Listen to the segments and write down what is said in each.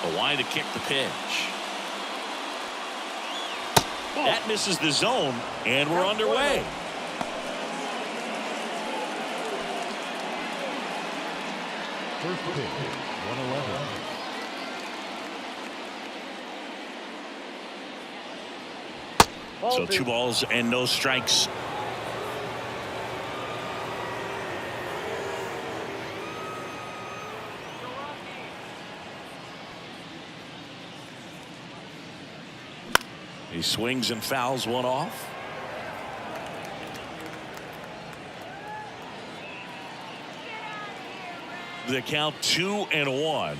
The line to kick the pitch. That misses the zone, and we're underway. First pitch, 111. So 2 balls and no strikes. He swings and fouls one off. The count 2-1.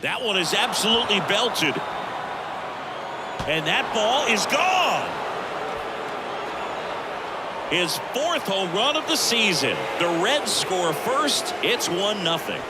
That one is absolutely belted. And that ball is gone. His 4th home run of the season. The Reds score first. It's 1-0.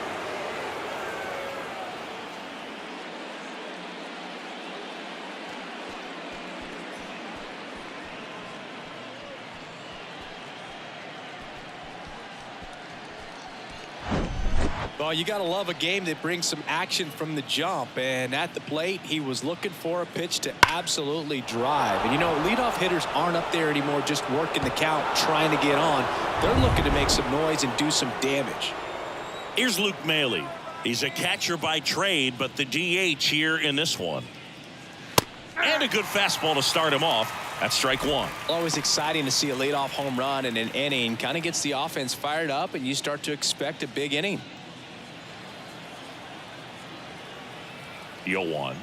Well, you got to love a game that brings some action from the jump. And at the plate, he was looking for a pitch to absolutely drive. And, you know, leadoff hitters aren't up there anymore just working the count, trying to get on. They're looking to make some noise and do some damage. Here's Luke Maile. He's a catcher by trade, but the DH here in this one. And a good fastball to start him off. That's strike 1. Always exciting to see a leadoff home run in an inning. Kind of gets the offense fired up, and you start to expect a big inning. 0-1.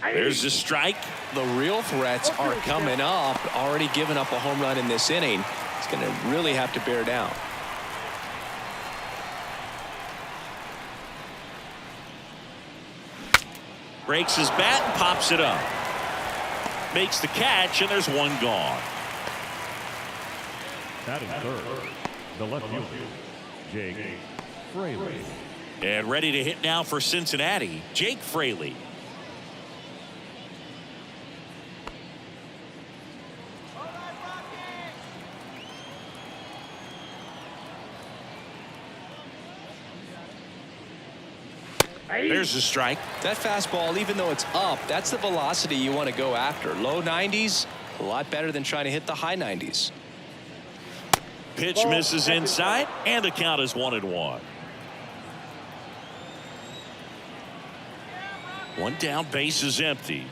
There's the strike. The real threats are coming up. Already giving up a home run in this inning. It's going to really have to bear down. Breaks his bat and pops it up. Makes the catch, and there's one gone. Batting third, the left fielder, Jake Fraley. And ready to hit now for Cincinnati, Jake Fraley. There's the strike. That fastball, even though it's up, that's the velocity you want to go after. Low 90s, a lot better than trying to hit the high 90s. Pitch misses inside, and the count is 1-1. One down, base is empty.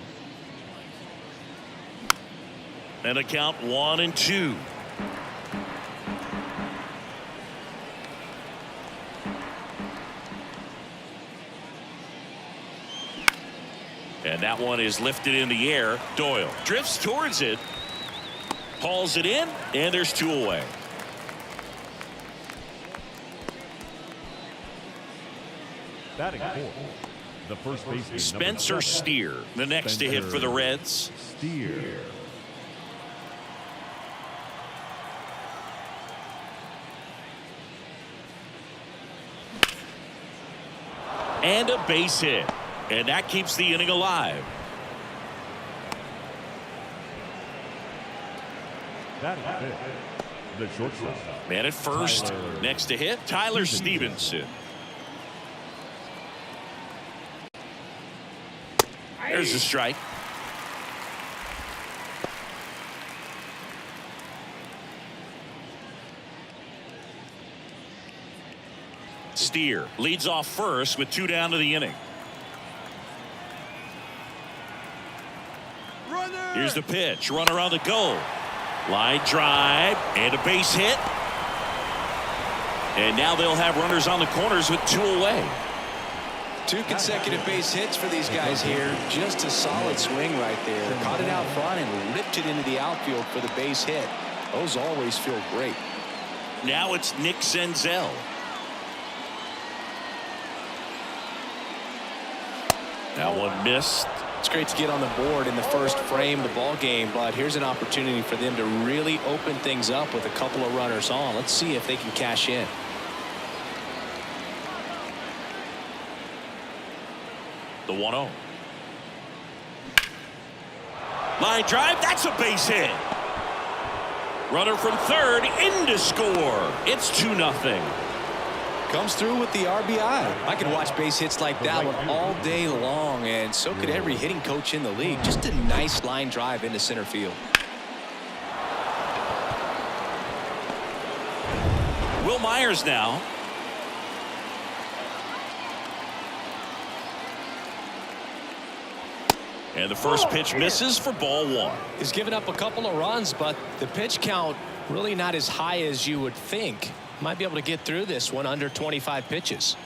And a count 1-2. And that one is lifted in the air. Doyle drifts towards it, hauls it in, and there's 2 away. Batting fourth, the first baseman, Spencer Steer, the next to hit for the Reds. Steer. And a base hit. And that keeps the inning alive. Batting fifth, the shortstop. Man at first, next to hit, Tyler Stevenson. There's a strike. Steer leads off first with 2 down to the inning. Here's the pitch. Runner on the goal. Line drive and a base hit. And now they'll have runners on the corners with 2 away. 2 consecutive base hits for these guys here. Just a solid swing right there. Caught it out front and ripped it into the outfield for the base hit. Those always feel great. Now it's Nick Senzel. That one missed. It's great to get on the board in the first frame of the ball game, but here's an opportunity for them to really open things up with a couple of runners on. Let's see if they can cash in. The 1-0. Line drive. That's a base hit. Runner from third in to score. It's 2-0. Comes through with the RBI. I could watch base hits like that one all day long, and so could every hitting coach in the league. Just a nice line drive into center field. Will Myers now. And the first pitch misses for ball one. He's given up a couple of runs, but the pitch count really not as high as you would think. Might be able to get through this one under 25 pitches.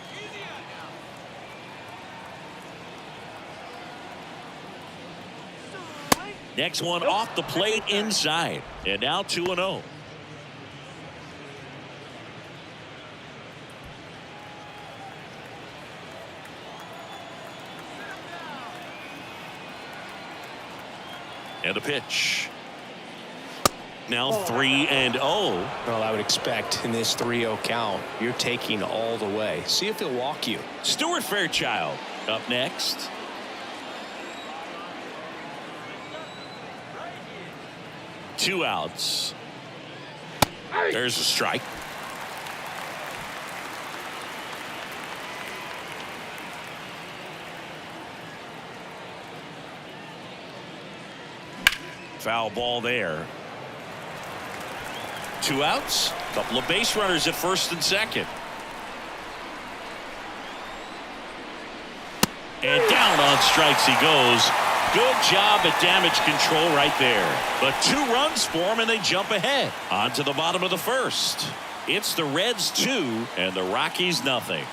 Next one off the plate inside. And now 2-0. And the pitch. Now 3-0. Well, I would expect in this 3-0 count, you're taking all the way. See if he'll walk you. Stuart Fairchild up next. Two outs. There's a strike. Foul ball there. Two outs. Couple of base runners at first and second. And down on strikes he goes. Good job at damage control right there. But 2 runs for him and they jump ahead. On to the bottom of the first. It's the Reds 2 and the Rockies nothing.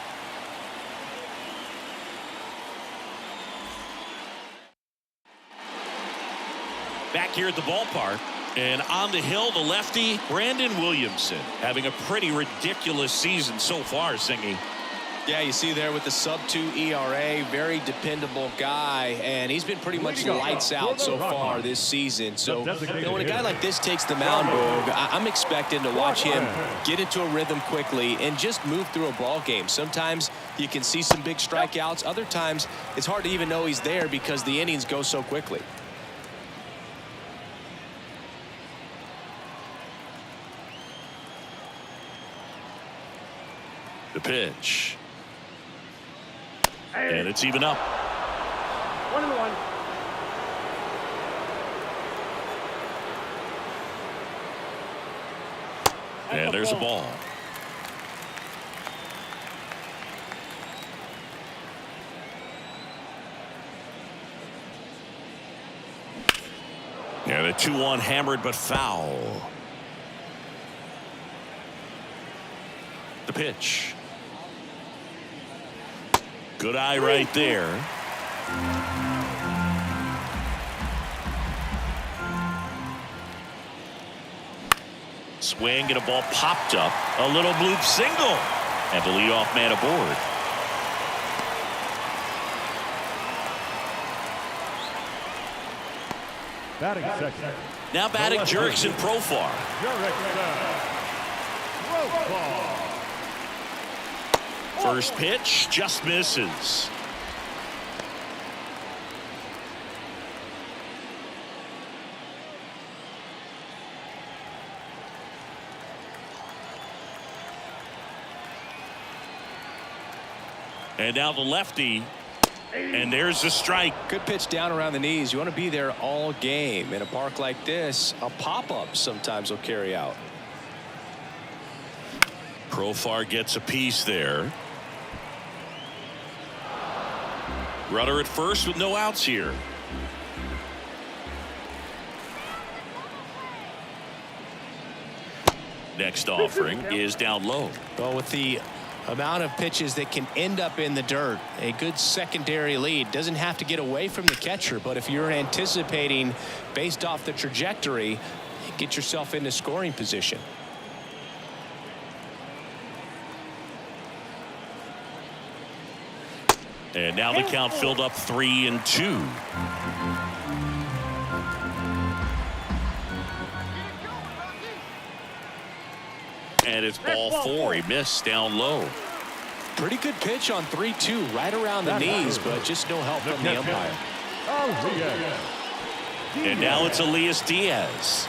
Back here at the ballpark. And on the hill, the lefty, Brandon Williamson, having a pretty ridiculous season so far, Singy. Yeah, you see there with the sub-2 ERA, very dependable guy, and he's been pretty much lights out so far this season. So, when a guy like this takes the mound, I'm expecting to watch him get into a rhythm quickly and just move through a ball game. Sometimes you can see some big strikeouts. Other times, it's hard to even know he's there because the innings go so quickly. The pitch. And it's even up. 1-1. And there's a ball. And a 2-1 hammered but foul. The pitch. Good eye right there. Swing and a ball popped up. A little bloop single. And the leadoff man aboard. Batting second. Now batting Jurickson Profar. First pitch just misses. And now the lefty. And there's the strike. Good pitch down around the knees. You want to be there all game. In a park like this, a pop-up sometimes will carry out. Profar gets a piece there. Runner at first with no outs here. Next offering is down low. Well, with the amount of pitches that can end up in the dirt, a good secondary lead doesn't have to get away from the catcher, but if you're anticipating based off the trajectory, get yourself into scoring position. And now the count filled up 3-2. And it's ball 4. He missed down low. Pretty good pitch on 3-2 right around the knees, but just no help from the umpire. And now it's Elias Diaz.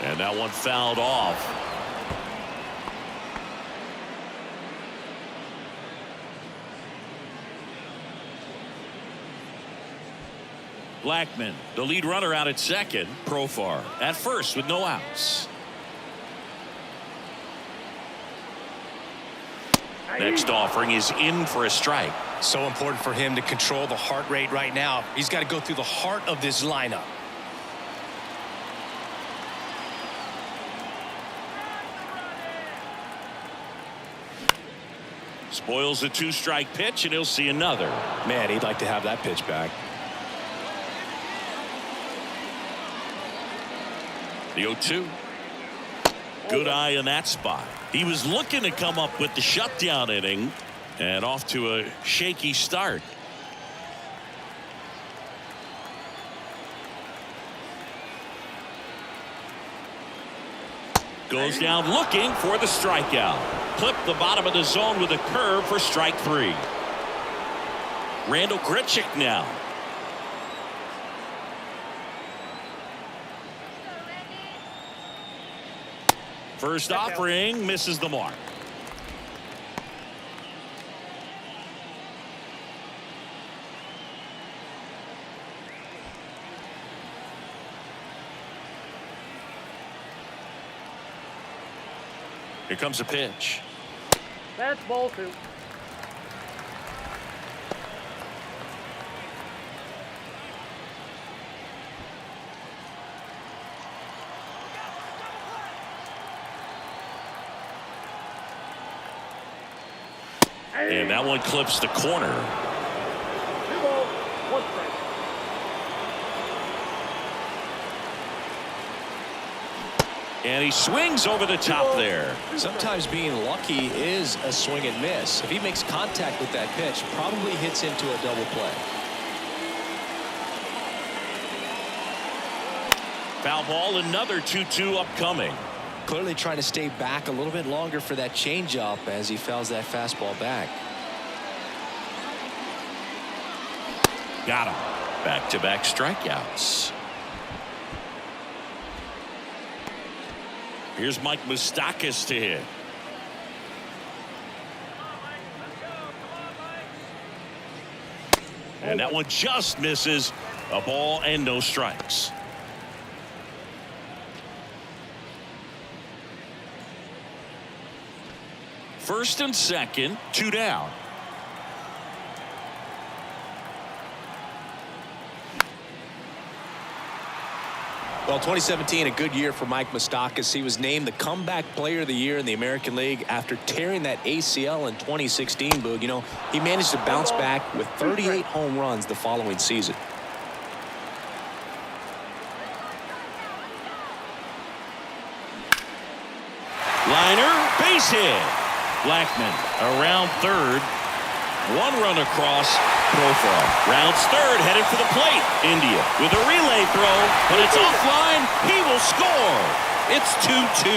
And that one fouled off. Blackman, the lead runner, out at second. Profar at first with no outs. Next offering is in for a strike. So important for him to control the heart rate right now. He's got to go through the heart of this lineup. Spoils the 2-strike pitch, and he'll see another. Man, he'd like to have that pitch back. The 0-2. Good eye in that spot. He was looking to come up with the shutdown inning, and off to a shaky start. Goes down looking for the strikeout. Clipped the bottom of the zone with a curve for strike 3. Randall Grichuk now. First offering misses the mark. Here comes a pitch. That's ball 2. And that one clips the corner. 2 balls, 1 strike. And he swings over the top there. Sometimes being lucky is a swing and miss. If he makes contact with that pitch, probably hits into a double play. Foul ball, another 2-2 upcoming. Clearly trying to stay back a little bit longer for that changeup as he fouls that fastball back. Got him. Back-to-back strikeouts. Here's Mike Moustakas to hit. And that one just misses. A ball and no strikes. First and second, 2 down. Well, 2017, a good year for Mike Moustakas. He was named the comeback player of the year in the American League after tearing that ACL in 2016, Boog. You know, he managed to bounce back with 38 home runs the following season. Liner, base hit. Blackman around third. 1 run across. Profile rounds third, headed for the plate. India with a relay throw, but it's offline. He will score. It's 2-2.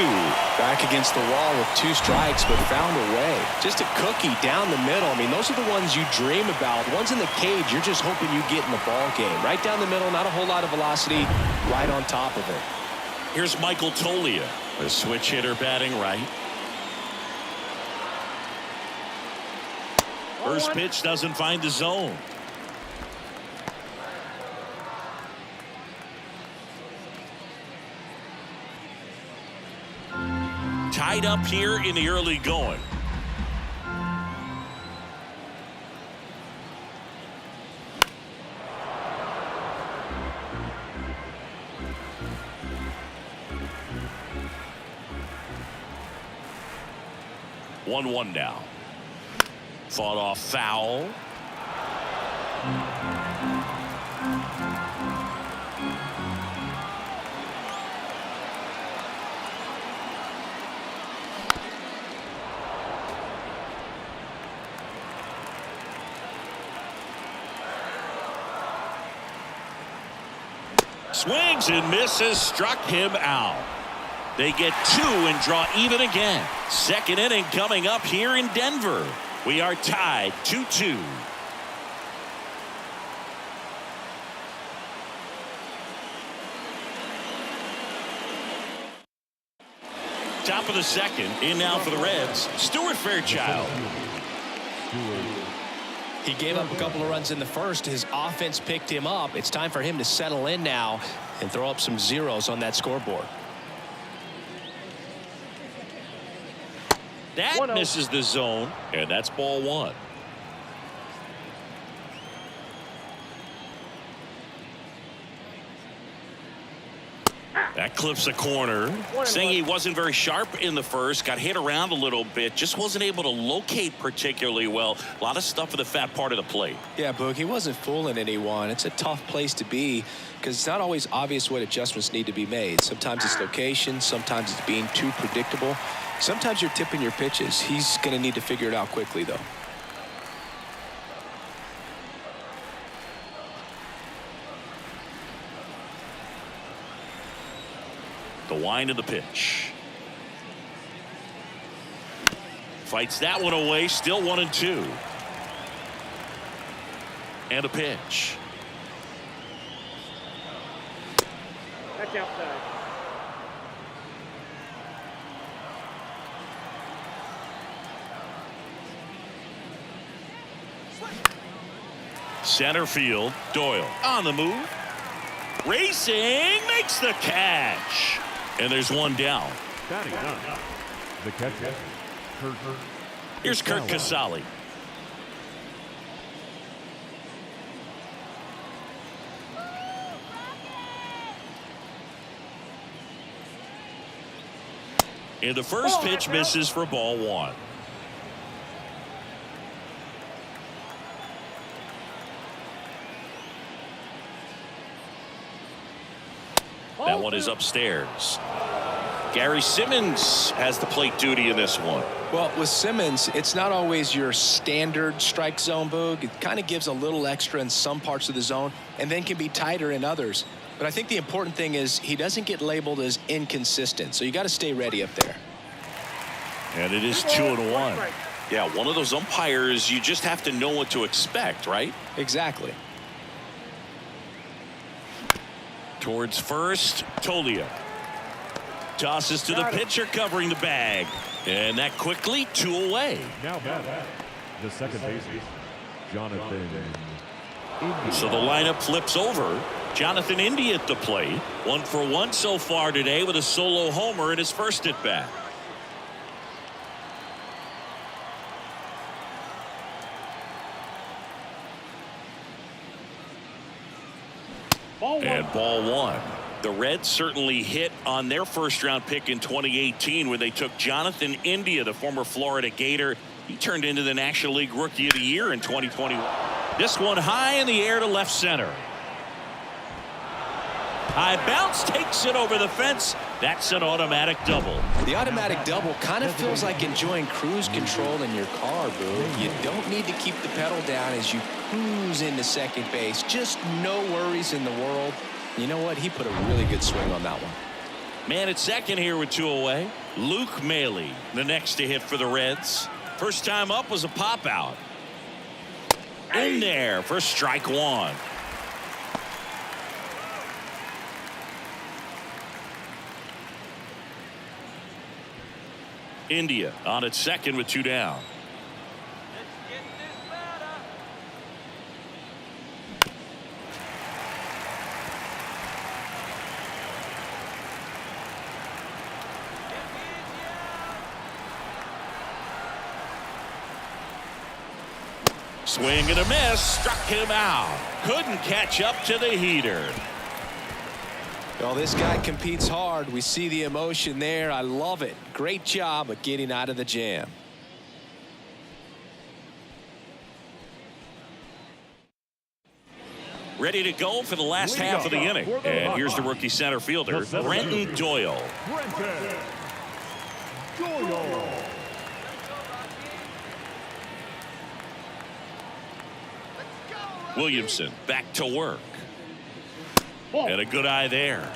Back against the wall with 2 strikes, but found a way. Just a cookie down the middle. I mean, those are the ones you dream about. Ones in the cage, you're just hoping you get in the ball game. Right down the middle, not a whole lot of velocity, right on top of it. Here's Michael Tolia, a switch hitter batting right. First pitch doesn't find the zone. Tied up here in the early going. One now. Fought off foul. Swings and misses, struck him out. They get 2 and draw even again. Second inning coming up here in Denver. We are tied 2-2. Top of the second. In now for the Reds, Stuart Fairchild. He gave up a couple of runs in the first. His offense picked him up. It's time for him to settle in now and throw up some zeros on that scoreboard. That misses the zone, and that's ball one. That clips a corner. Saying he wasn't very sharp in the first, got hit around a little bit, just wasn't able to locate particularly well. A lot of stuff in the fat part of the plate. Yeah, Boog, he wasn't fooling anyone. It's a tough place to be because it's not always obvious what adjustments need to be made. Sometimes it's location, sometimes it's being too predictable. Sometimes you're tipping your pitches. He's going to need to figure it out quickly, though. The wind of the pitch. Fights that one away. Still 1-2. And a pitch. That's outside. Center field. Doyle on the move. Racing. Makes the catch. And there's one down. Batting nine. The catcher, Kurt. Here's Kurt Casale. And the first pitch misses for ball one. That one is upstairs. Gary Simmons has the plate duty in this one. Well, with Simmons, it's not always your standard strike zone, Boog. It kind of gives a little extra in some parts of the zone and then can be tighter in others. But I think the important thing is he doesn't get labeled as inconsistent. So you got to stay ready up there. And it is 2-1. Yeah, one of those umpires, you just have to know what to expect, right? Exactly. Towards first, Tolia. Tosses to the pitcher covering the bag. And that quickly, 2 away. Now batting, the second baseman, Jonathan India. So the lineup flips over. Jonathan India at the plate. 1 for 1 so far today with a solo homer in his first at bat. And ball one. The Reds certainly hit on their first round pick in 2018 when they took Jonathan India, the former Florida Gator. He turned into the National League Rookie of the Year in 2021. This one high in the air to left center. High bounce takes it over the fence. That's an automatic double. The automatic double kind of feels like enjoying cruise control in your car, Boo. You don't need to keep the pedal down as you cruise into second base. Just no worries in the world. You know what? He put a really good swing on that one. Man at second here with 2 away. Luke Maile, the next to hit for the Reds. First time up was a pop out. In there for strike one. India on its second with 2 down. Swing and a miss, struck him out. Couldn't catch up to the heater. Well, this guy competes hard. We see the emotion there. I love it. Great job of getting out of the jam. Ready to go for the last half of the inning. And here's the rookie center fielder, Brenton Doyle. Brenton Doyle. Williamson back to work. And a good eye there.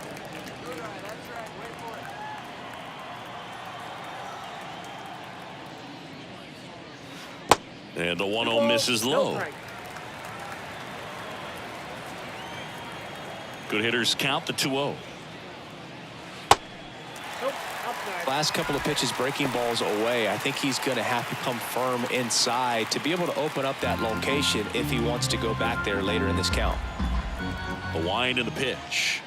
And the 1-0 misses low. Good hitters count the 2-0. Last couple of pitches breaking balls away. I think he's going to have to come firm inside to be able to open up that location if he wants to go back there later in this count. The wind and the pitch.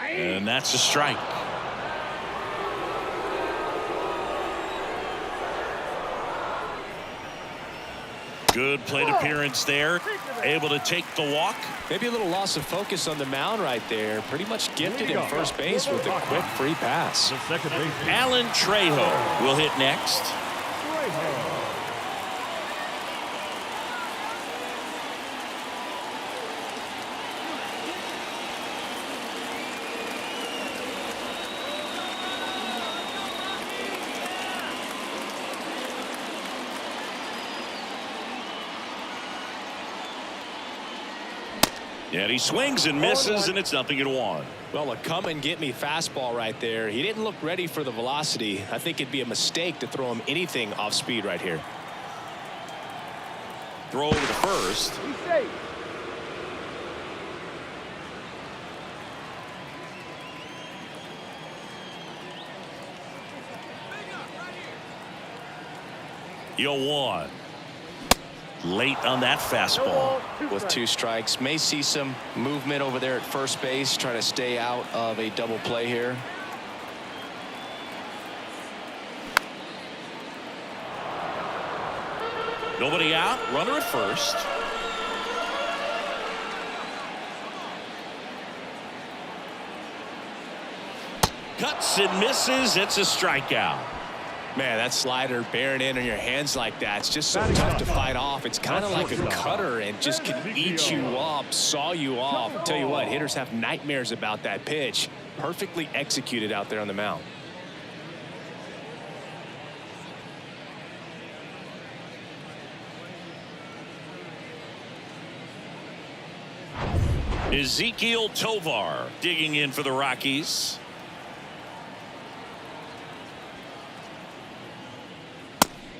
And that's a strike. Good plate appearance there. Able to take the walk. Maybe a little loss of focus on the mound right there. Pretty much gifted in first base with a quick free pass. The second base. Alan Trejo will hit next. And he swings and misses, and it's 0-1. Well, a come-and-get-me fastball right there. He didn't look ready for the velocity. I think it'd be a mistake to throw him anything off speed right here. Throw over to first. Yo, 1. Late on that fastball. With 2 strikes, may see some movement over there at first base, trying to stay out of a double play here. Nobody out, runner at first. Cuts and misses. It's a strikeout. Man, that slider bearing in on your hands like that, it's just so tough to fight off. It's kind of like a cutter and just can eat you up, saw you off. I'll tell you what, hitters have nightmares about that pitch. Perfectly executed out there on the mound. Ezekiel Tovar digging in for the Rockies.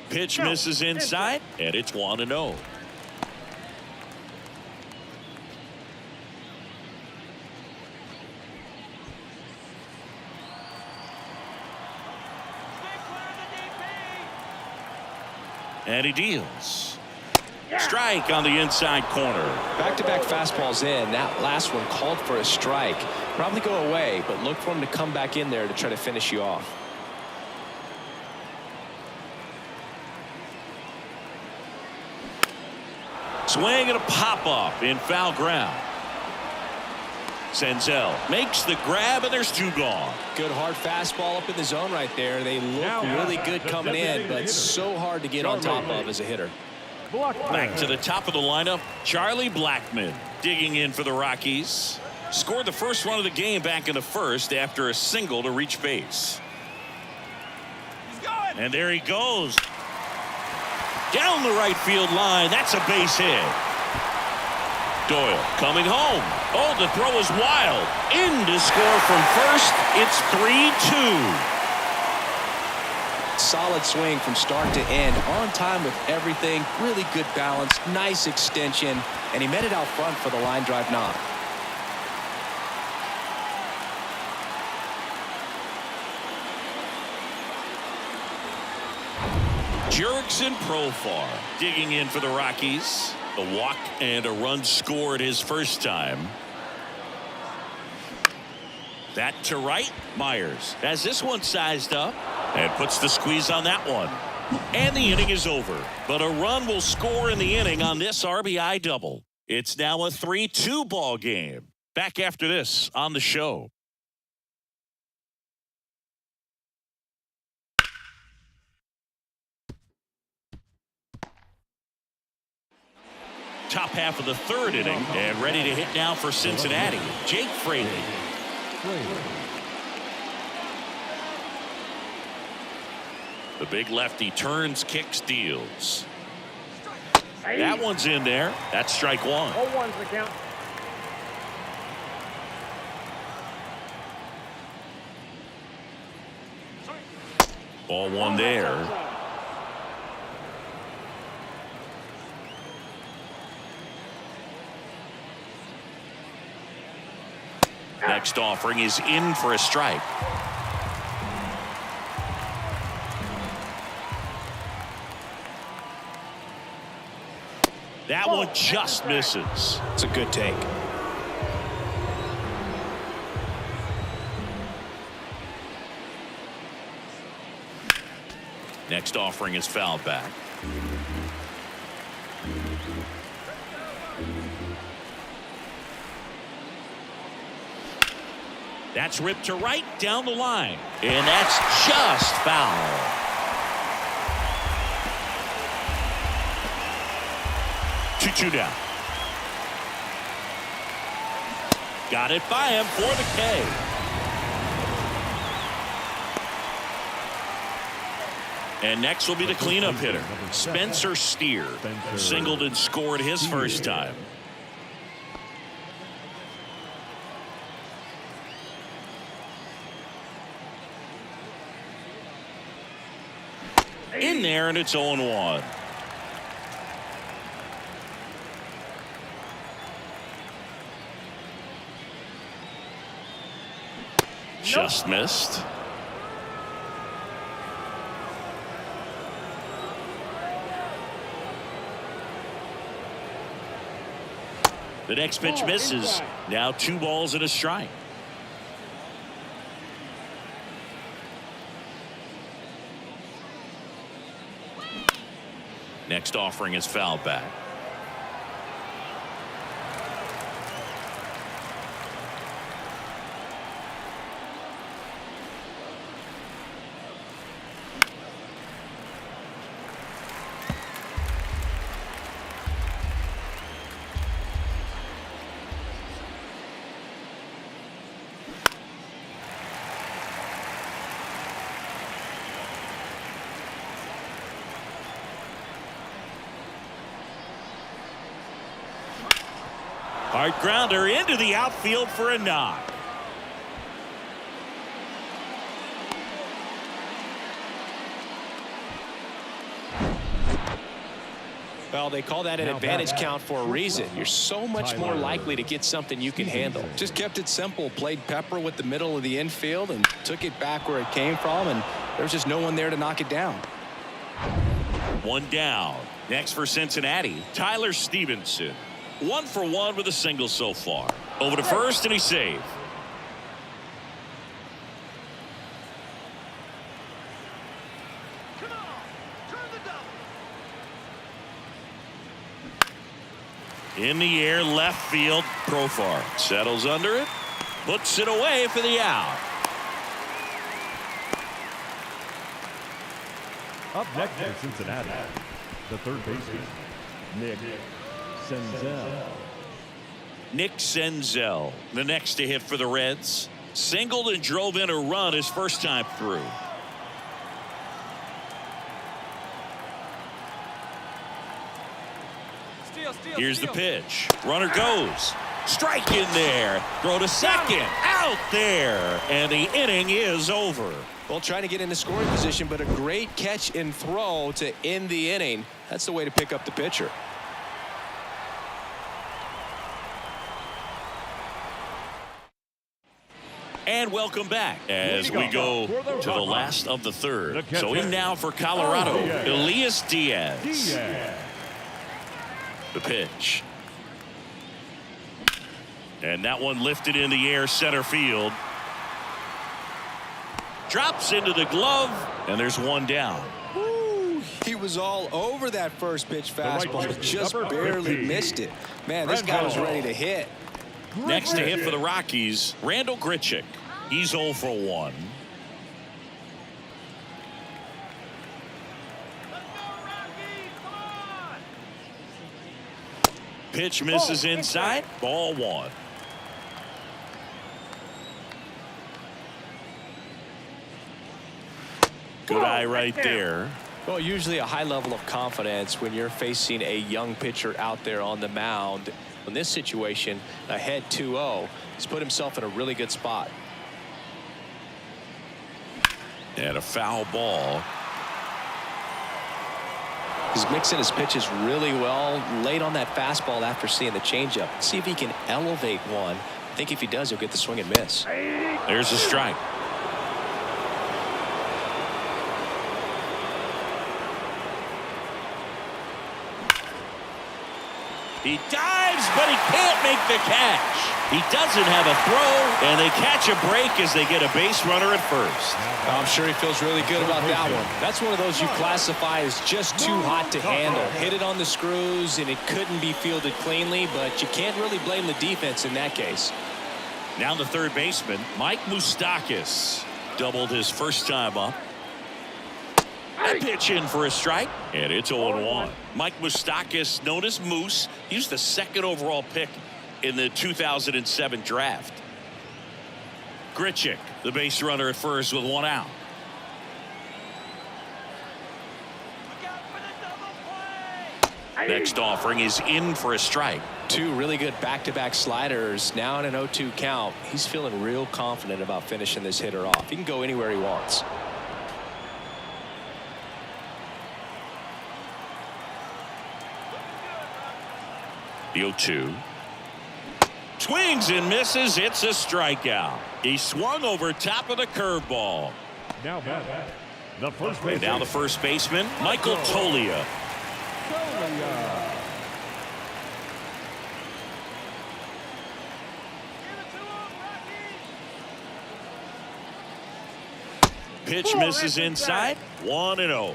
Pitch misses inside, and it's 1-0. And he deals. Strike on the inside corner. Back-to-back fastballs in. That last one called for a strike. Probably go away, but look for him to come back in there to try to finish you off. Swing and a pop-up in foul ground. Senzel makes the grab, and there's 2 gone. Good hard fastball up in the zone right there. They look really good coming in, but so hard to get on top of as a hitter. Back to the top of the lineup, Charlie Blackmon digging in for the Rockies. Scored the first run of the game back in the first after a single to reach base. And there he goes. Down the right field line. That's a base hit. Doyle coming home. Oh, the throw is wild. In to score from first. It's 3-2. Solid swing from start to end. On time with everything. Really good balance. Nice extension. And he met it out front for the line drive knock. Jurickson Profar digging in for the Rockies. A walk and a run scored his first time. That to right. Myers has this one sized up and puts the squeeze on that one. And the inning is over. But a run will score in the inning on this RBI double. It's now a 3-2 ball game. Back after this on the show. Top half of the 3rd inning, and ready to hit now for Cincinnati, Jake Fraley. The big lefty turns, kicks, deals. That one's in there. That's strike 1. 0-1's the count. Ball 1 there. Next offering is in for a strike. That one just misses. It's a good take. Next offering is fouled back. That's ripped to right down the line. And that's just foul. Two down. Got it by him for the K. And next will be the cleanup hitter, Spencer Steer. Singled and scored his first time. In there, and it's 0-1. Just missed. The next pitch misses. Now 2 balls and a strike. Next offering is fouled back. Hard grounder into the outfield for a knock. Well, they call that an advantage count for a reason. You're so much more likely to get something you can handle. Just kept it simple. Played pepper with the middle of the infield and took it back where it came from, and there's just no one there to knock it down. 1 down. Next for Cincinnati, Tyler Stevenson. 1 for 1 with a single so far. Over to first, and he's saved. In the air, left field, Profar settles under it, puts it away for the out. Up next for Cincinnati, the third baseman, Nick Senzel. Nick Senzel, the next to hit for the Reds. Singled and drove in a run his first time through. Here's the pitch. Runner goes. Strike in there. Throw to second. Out there. And the inning is over. Well, trying to get into scoring position, but a great catch and throw to end the inning. That's the way to pick up the pitcher. And welcome back as we go to the last of the third. So in now for Colorado, Elias Diaz. The pitch. And that one lifted in the air, center field. Drops into the glove, and there's 1 down. Woo, he was all over that first pitch fastball, but just barely missed it. Man, this guy was ready to hit. Next to hit for the Rockies, Randall Grichuk. He's 0 for 1. Pitch misses inside. Ball 1. Good eye right there. Well, usually a high level of confidence when you're facing a young pitcher out there on the mound. In this situation, ahead 2-0, he's put himself in a really good spot. And a foul ball. He's mixing his pitches really well, late on that fastball after seeing the changeup. See if he can elevate one. I think if he does, he'll get the swing and miss. There's a strike. He dives, but he can't make the catch. He doesn't have a throw, and they catch a break as they get a base runner at first. I'm sure he feels really good about that one. That's one of those you classify as just too hot to handle. Hit it on the screws, and it couldn't be fielded cleanly, but you can't really blame the defense in that case. Now the third baseman, Mike Moustakas, doubled his first time up. A pitch in for a strike, and it's 0-1. Mike Moustakas, known as Moose, he was the second overall pick in the 2007 draft. Grichuk, the base runner at first with one out. Next offering is in for a strike. Two really good back-to-back sliders. Now in an 0-2 count. He's feeling real confident about finishing this hitter off. He can go anywhere he wants. The 0-2. Swings and misses. It's a strikeout. He swung over top of the curveball. Now back. The first baseman. And now the first baseman, Michael Toglia. Pitch misses inside. 1-0.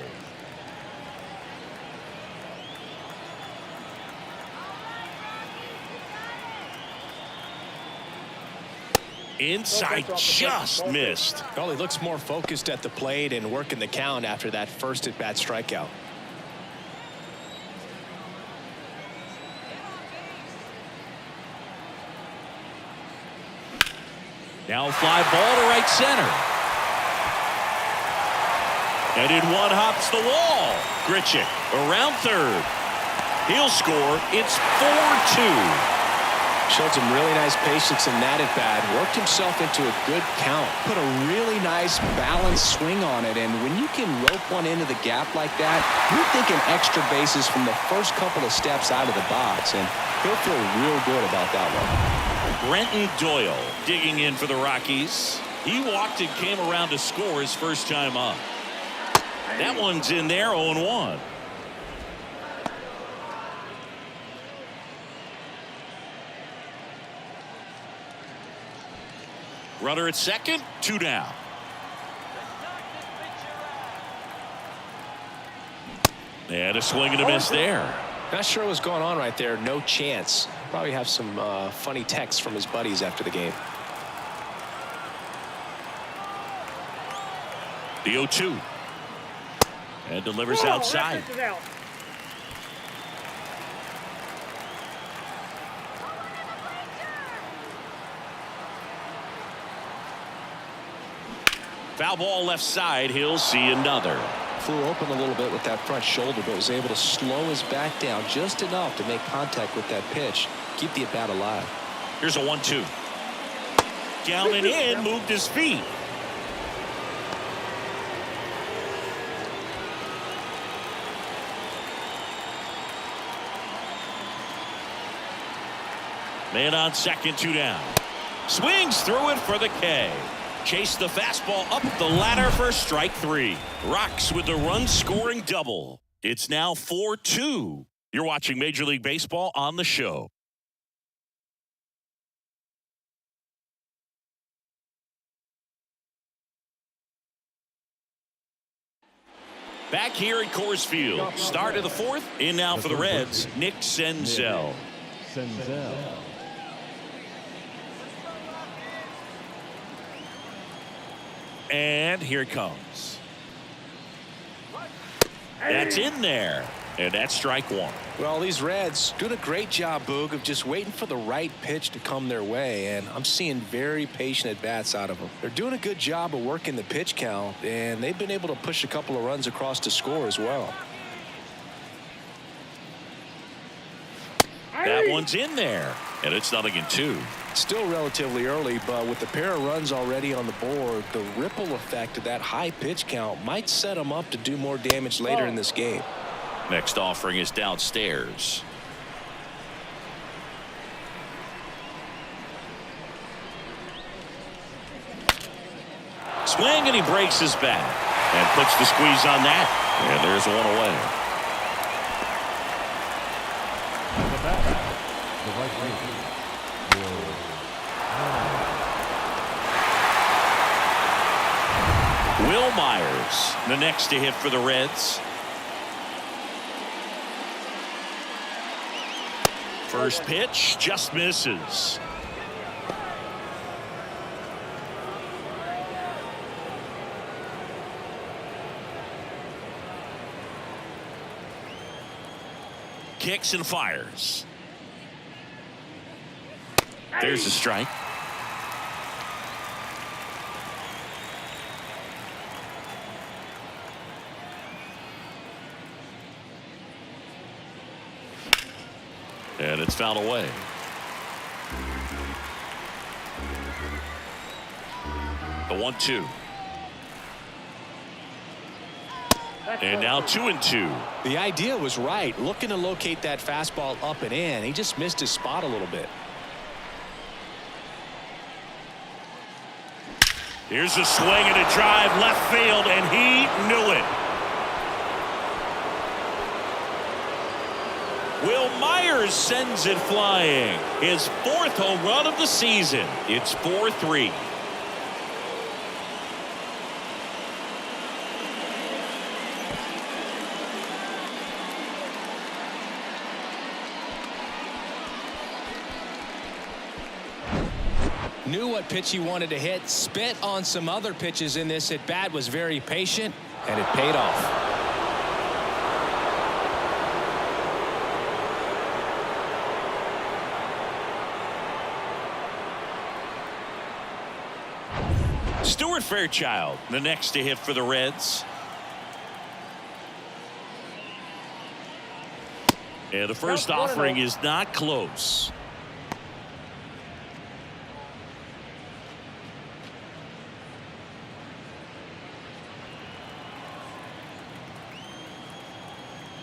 Inside, just missed. Well, he looks more focused at the plate and working the count after that first at-bat strikeout. Now fly ball to right center. And in one hops the wall. Grichuk around third. He'll score. It's 4-2. Showed some really nice patience in that at-bat. Worked himself into a good count. Put a really nice balanced swing on it. And when you can rope one into the gap like that, you're thinking extra bases from the first couple of steps out of the box. And he'll feel real good about that one. Brenton Doyle digging in for the Rockies. He walked and came around to score his first time up. That one's in there, 0-1. Runner at second, 2 down. And a swing and a miss there. Not sure what's going on right there. No chance. Probably have some funny texts from his buddies after the game. The 0-2. And delivers outside. Foul ball left side. He'll see another. Flew open a little bit with that front shoulder, but was able to slow his back down just enough to make contact with that pitch. Keep the at-bat alive. Here's a 1-2. Down and in, moved his feet. Man on second, 2 down. Swings through it for the K. Chase the fastball up the ladder for strike 3. Rocks with the run-scoring double. It's now 4-2. You're watching Major League Baseball on the show. Back here at Coors Field. Start of the fourth. In now for the Reds, Nick Senzel. And here it comes. That's in there. And that's strike 1. Well, these Reds doing a great job, Boog, of just waiting for the right pitch to come their way. And I'm seeing very patient at-bats out of them. They're doing a good job of working the pitch count, and they've been able to push a couple of runs across to score as well. That one's in there. And it's 0-2. Still relatively early, but with the pair of runs already on the board, the ripple effect of that high pitch count might set them up to do more damage later in this game. Next offering is downstairs. Swing, and he breaks his bat and puts the squeeze on that. And there's one away. Will Myers, the next to hit for the Reds. First pitch just misses. Kicks and fires. There's a strike. And it's fouled away. The 1-2. And now 2-2. The idea was right. Looking to locate that fastball up and in. He just missed his spot a little bit. Here's a swing and a drive left field, and he knew it. Will Myers sends it flying. His 4th home run of the season. It's 4-3. Knew what pitch he wanted to hit. Spit on some other pitches in this at bat. Was very patient, and it paid off. Stuart Fairchild, the next to hit for the Reds. And the first offering is not close.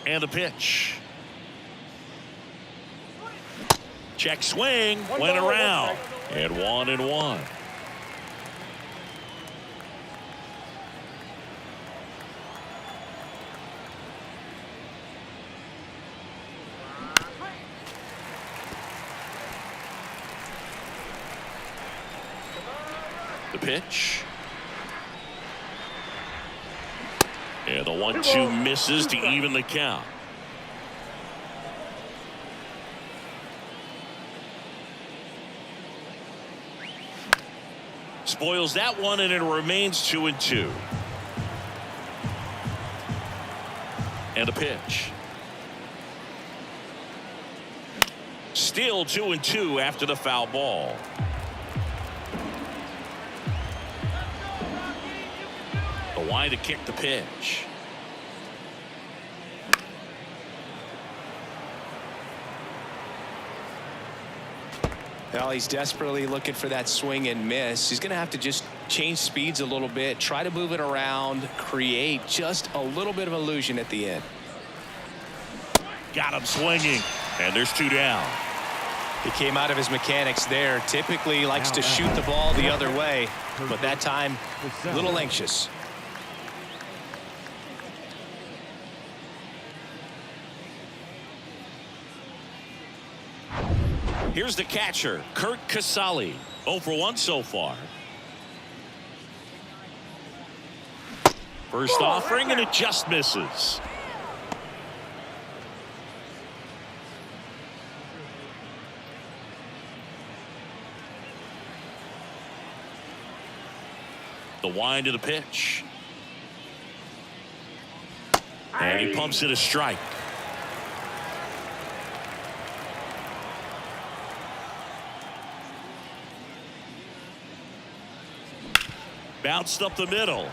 And a pitch. Check swing, went around. And 1-1. The pitch. And the 1-2 misses to even the count. Spoils that one, and it remains 2-2. And a pitch. Still 2-2 after the foul ball. The line to kick the pitch. Well, he's desperately looking for that swing and miss. He's going to have to just change speeds a little bit, try to move it around, create just a little bit of illusion at the end. Got him swinging, and there's 2 down. He came out of his mechanics there. Typically likes to shoot the ball the other way, but that time a little anxious. Here's the catcher, Kurt Casale. 0 for 1 so far. First offering, and it just misses. The wind to the pitch. And he pumps it a strike. Bounced up the middle.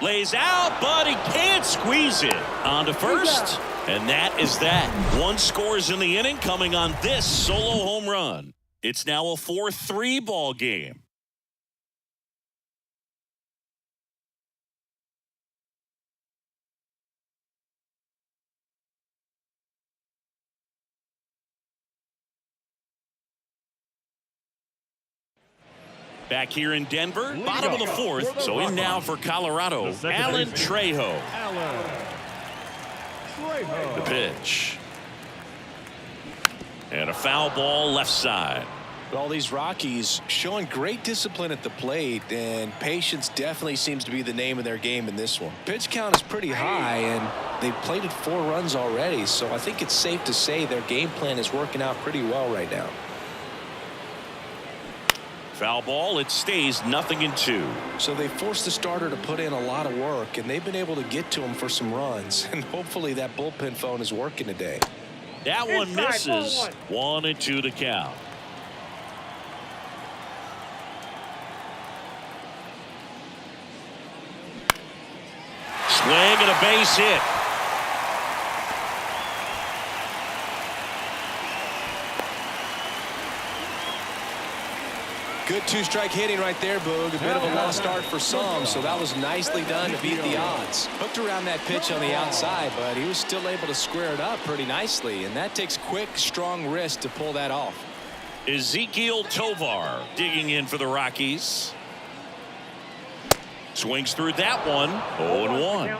Lays out, but he can't squeeze it. On to first. And that is that. 1 scores in the inning coming on this solo home run. It's now a 4-3 ball game. Back here in Denver, bottom of the 4th. So in now for Colorado, Alan Trejo. The pitch. And a foul ball left side. All these Rockies showing great discipline at the plate, and patience definitely seems to be the name of their game in this one. Pitch count is pretty high, and they've plated 4 runs already, so I think it's safe to say their game plan is working out pretty well right now. Foul ball. It stays 0-2. So they forced the starter to put in a lot of work, and they've been able to get to him for some runs, and hopefully that bullpen phone is working today. That one misses. 1-2 to count. Swing and a base hit. Good 2-strike hitting right there, Boog. A bit of a lost start for some, so that was nicely done to beat the odds. Hooked around that pitch on the outside, but he was still able to square it up pretty nicely, and that takes quick, strong wrist to pull that off. Ezequiel Tovar digging in for the Rockies. Swings through that one. 0-1.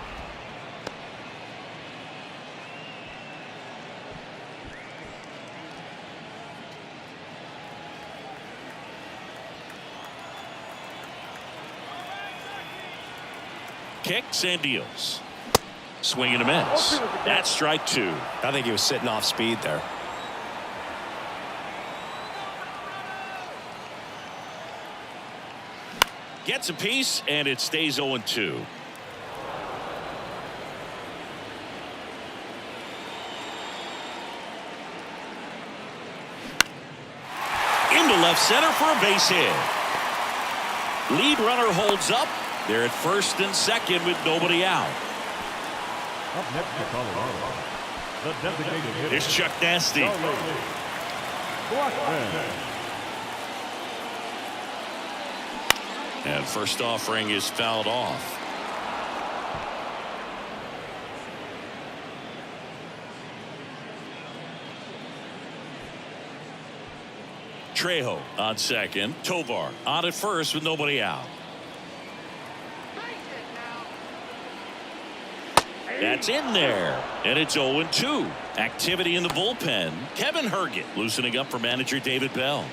Kicks and deals. Swing and a miss. That's strike 2. I think he was sitting off speed there. Gets a piece, and it stays 0-2. Into left center for a base hit. Lead runner holds up. They're at first and second with nobody out. Up next for Colorado, the designated hitter. Here's Chuck Nasty. And first offering is fouled off. Trejo on second. Tovar on at first with nobody out. That's in there, and it's 0-2. Activity in the bullpen. Kevin Herget loosening up for manager David Bell.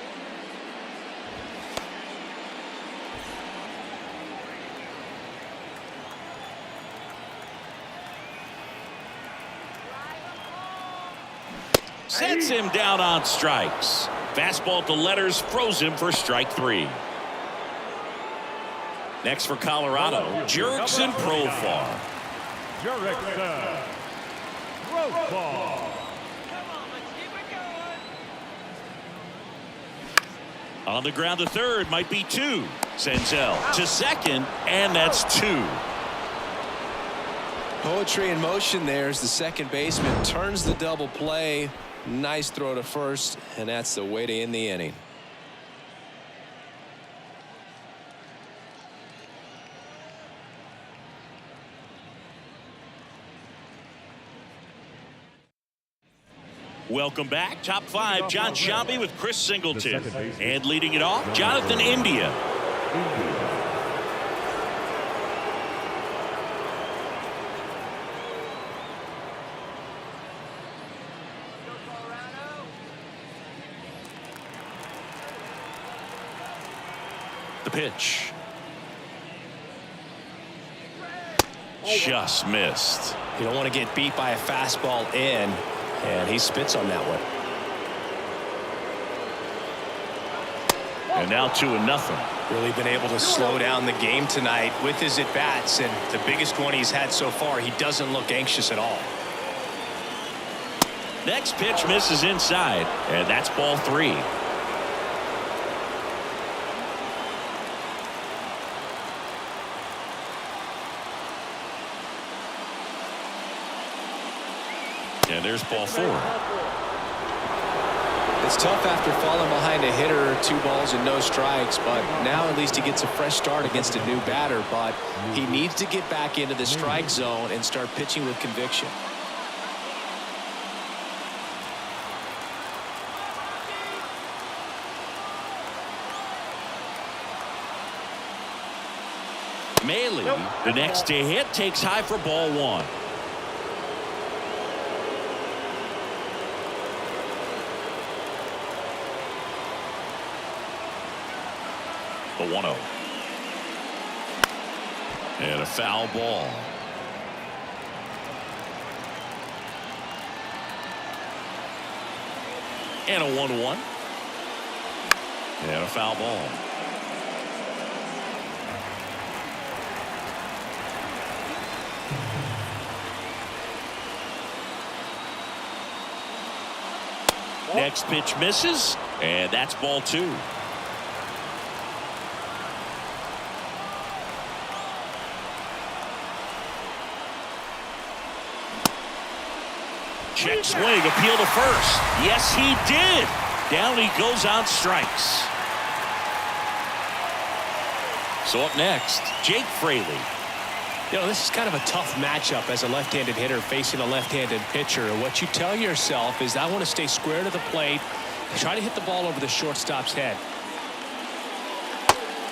Sets him down on strikes. Fastball to letters froze him for strike 3. Next for Colorado, Jurickson Profar. Jurickson Profar. On the ground to third, might be 2. Senzel to second, and that's 2. Poetry in motion there as the second baseman turns the double play. Nice throw to first, and that's the way to end the inning. Welcome back. Top 5, John Sciambi with Chris Singleton. And leading it off, Jonathan India. The pitch. Just missed. You don't want to get beat by a fastball in, and he spits on that one. And now 2-0. Really been able to slow down the game tonight with his at-bats, and the biggest one he's had so far, he doesn't look anxious at all. Next pitch misses inside, and that's ball 3. And there's ball 4. It's tough after falling behind a hitter, 2 balls and no strikes, but now at least he gets a fresh start against a new batter, but he needs to get back into the strike zone and start pitching with conviction. Maley, the next to hit, takes high for ball 1. The 1-0. And a foul ball. And a 1-1. And a foul ball. Next pitch misses, and that's ball 2. Check swing, appeal to first. Yes, he did. Down he goes on strikes. So up next, Jake Fraley. You know, this is kind of a tough matchup as a left-handed hitter facing a left-handed pitcher. What you tell yourself is, I want to stay square to the plate, try to hit the ball over the shortstop's head.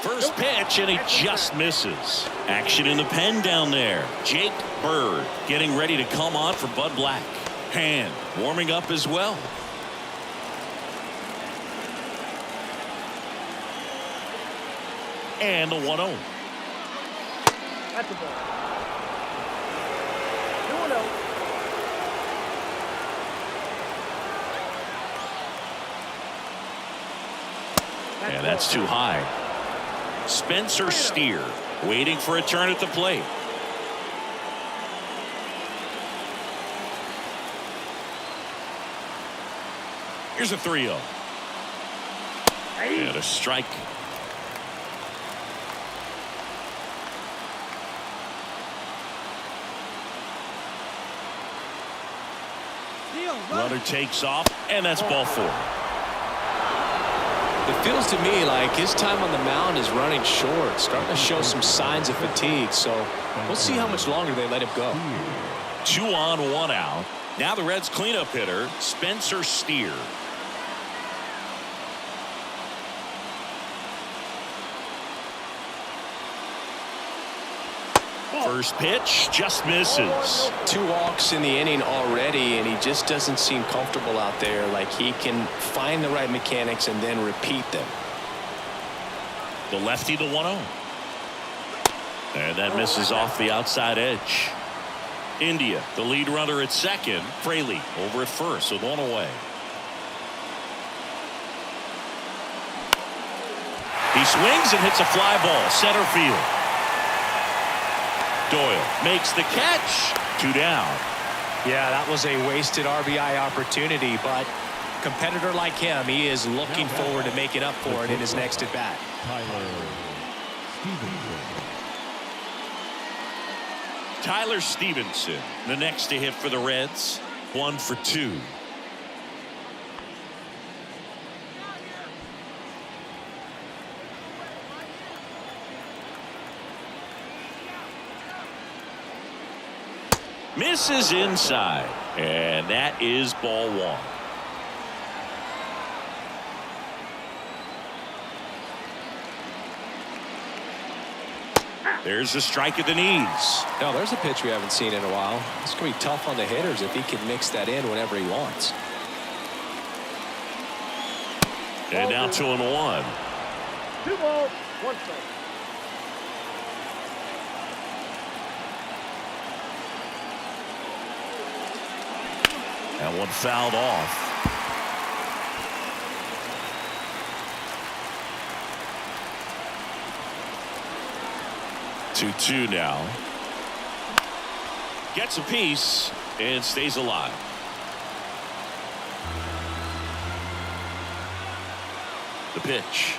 First pitch, and he just misses. Action in the pen down there. Jake Bird getting ready to come on for Bud Black. Hand warming up as well. And the 1-0. That's a ball. 2-0. And that's too high. Spencer Steer waiting for a turn at the plate. Here's a 3-0. And a strike. Runner takes off, and that's ball 4. It feels to me like his time on the mound is running short, starting to show some signs of fatigue. So we'll see how much longer they let him go. 2 on, 1 out. Now the Reds cleanup hitter, Spencer Steer. First pitch just misses. 2 walks in the inning already, and he just doesn't seem comfortable out there. Like he can find the right mechanics and then repeat them. The lefty, the 1-0. And that misses off the outside edge. India, the lead runner at second. Fraley over at first, with 1 away. He swings and hits a fly ball, center field. Doyle makes the catch. 2 down. Yeah, that was a wasted RBI opportunity, but competitor like him, he is looking forward to making up for it in his next at bat. Tyler Stevenson, the next to hit for the Reds. 1 for 2. Misses inside, and that is ball 1. There's a strike at the knees. No, there's a pitch we haven't seen in a while. It's going to be tough on the hitters if he can mix that in whenever he wants. And now 2-1. 2 balls, 1 strike. That one fouled off. Two now. Gets a piece and stays alive. The pitch.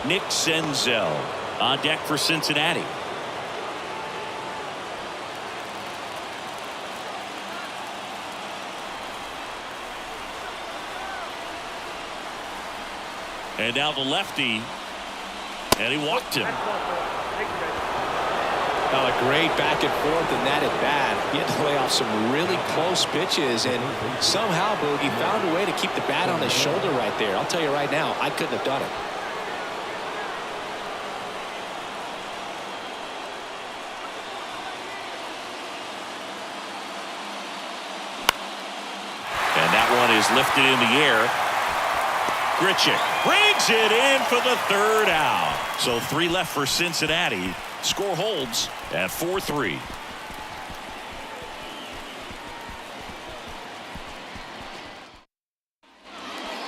Nick Senzel on deck for Cincinnati. And now the lefty, and he walked him. Now a great back and forth in that at bat. He had to lay off some really close pitches, and somehow Boogie found a way to keep the bat on his shoulder right there. I'll tell you right now, I couldn't have done it. And that one is lifted in the air. Grichuk brings it in for the third out. So 3 left for Cincinnati. Score holds at 4-3.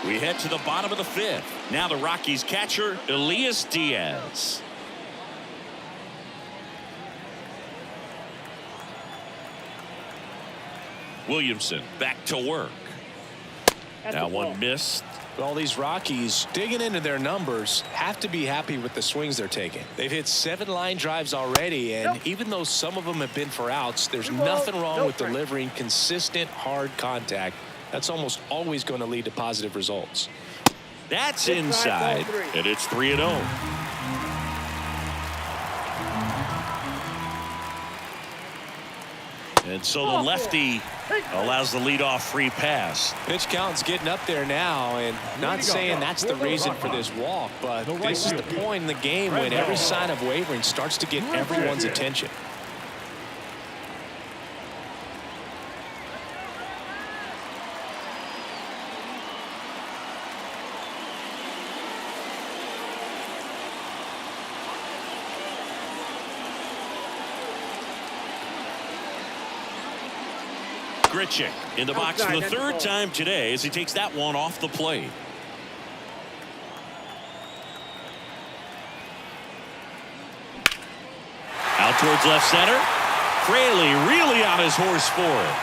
We head to the bottom of the 5th. Now the Rockies catcher, Elias Diaz. Williamson back to work. That one missed. All these Rockies digging into their numbers have to be happy with the swings they're taking. They've hit 7 line drives already, and even though some of them have been for outs, there's nothing wrong with delivering consistent hard contact. That's almost always going to lead to positive results. That's inside, and it's 3-0. And so the lefty allows the leadoff free pass. Pitch count's getting up there now, and not saying that's the reason for this walk, but this is the point in the game when every sign of wavering starts to get everyone's attention. Grichuk in the box for the 3rd time today as he takes that one off the plate. Out towards left center. Fraley really on his horse for it.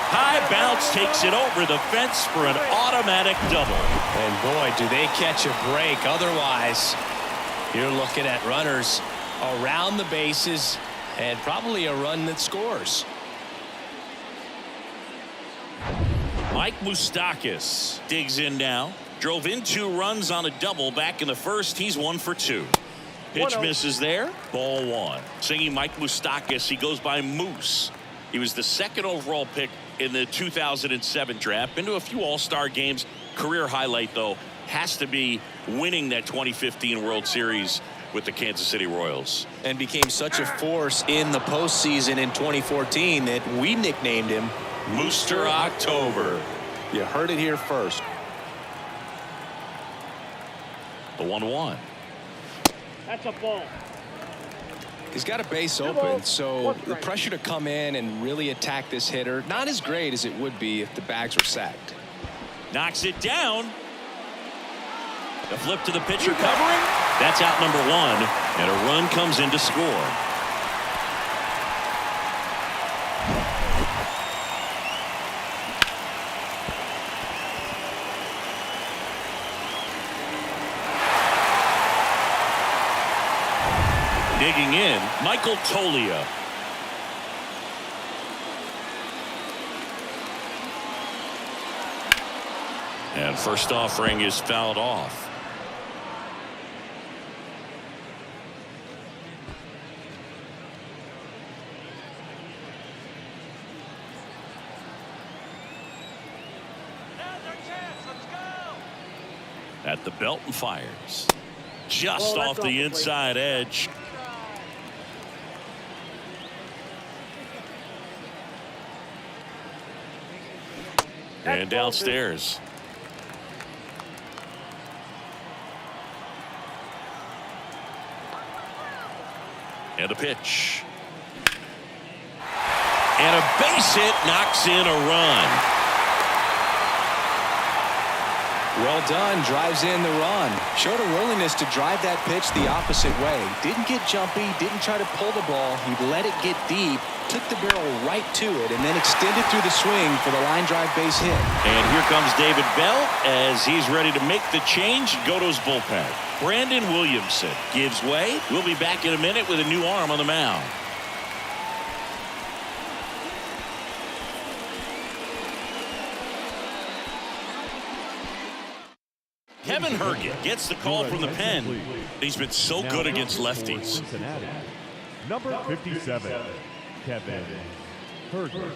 High bounce takes it over the fence for an automatic double. And boy, do they catch a break. Otherwise, you're looking at runners around the bases and probably a run that scores. Mike Moustakas digs in now. Drove in 2 runs on a double back in the 1st. He's 1 for 2. Pitch misses there. Ball 1. Singing Mike Moustakas. He goes by Moose. He was the 2nd overall pick in the 2007 draft. Been to a few all-star games. Career highlight, though, has to be winning that 2015 World Series with the Kansas City Royals. And became such a force in the postseason in 2014 that we nicknamed him Mooster October. You heard it here first. The 1-1. That's a ball. He's got a base open, so the pressure to come in and really attack this hitter, not as great as it would be if the bags were sacked. Knocks it down. The flip to the pitcher covering. That's out number 1, and a run comes in to score. Digging in, Michael Toglia. And first offering is fouled off. At the belt and fires. Just off the inside edge. And downstairs. And a pitch. And a base hit knocks in a run. Well done. Drives in the run. Showed a willingness to drive that pitch the opposite way. Didn't get jumpy. Didn't try to pull the ball. He let it get deep. Took the barrel right to it and then extended through the swing for the line drive base hit. And here comes David Bell as he's ready to make the change and go to his bullpen. Brandon Williamson gives way. We'll be back in a minute with a new arm on the mound. Kevin Herget gets the call from the pen. He's been so good against lefties. Cincinnati, number 57, Kevin Herget.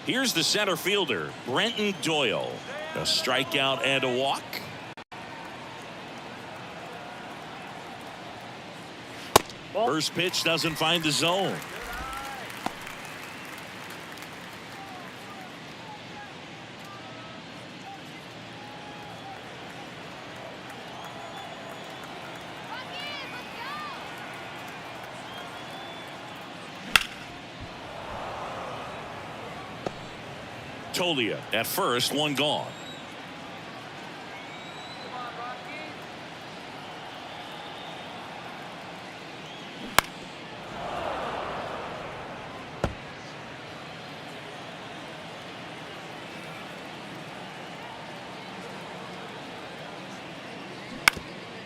Here's the center fielder, Brenton Doyle. A strikeout and a walk. First pitch doesn't find the zone. Tolia at first, one gone.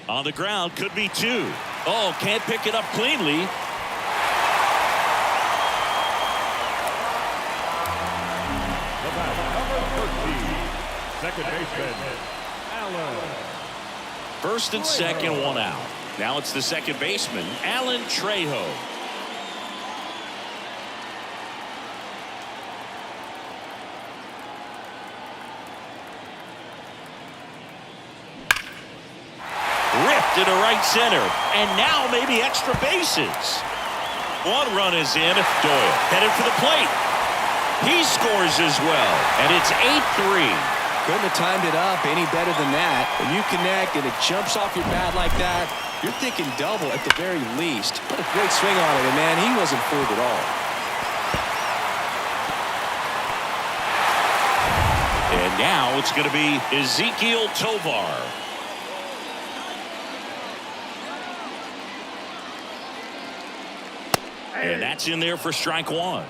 On the ground, could be two. Oh, can't pick it up cleanly. Second baseman, Allen. First and second, one out. Now it's the second baseman, Alan Trejo. Ripped into right center. And now maybe extra bases. One run is in. Doyle headed for the plate. He scores as well. And it's 8-3. Couldn't have timed it up any better than that. When you connect and it jumps off your bat like that, you're thinking double at the very least. What a great swing on it, and man, he wasn't fooled at all. And now it's going to be Ezekiel Tovar. And that's in there for strike one.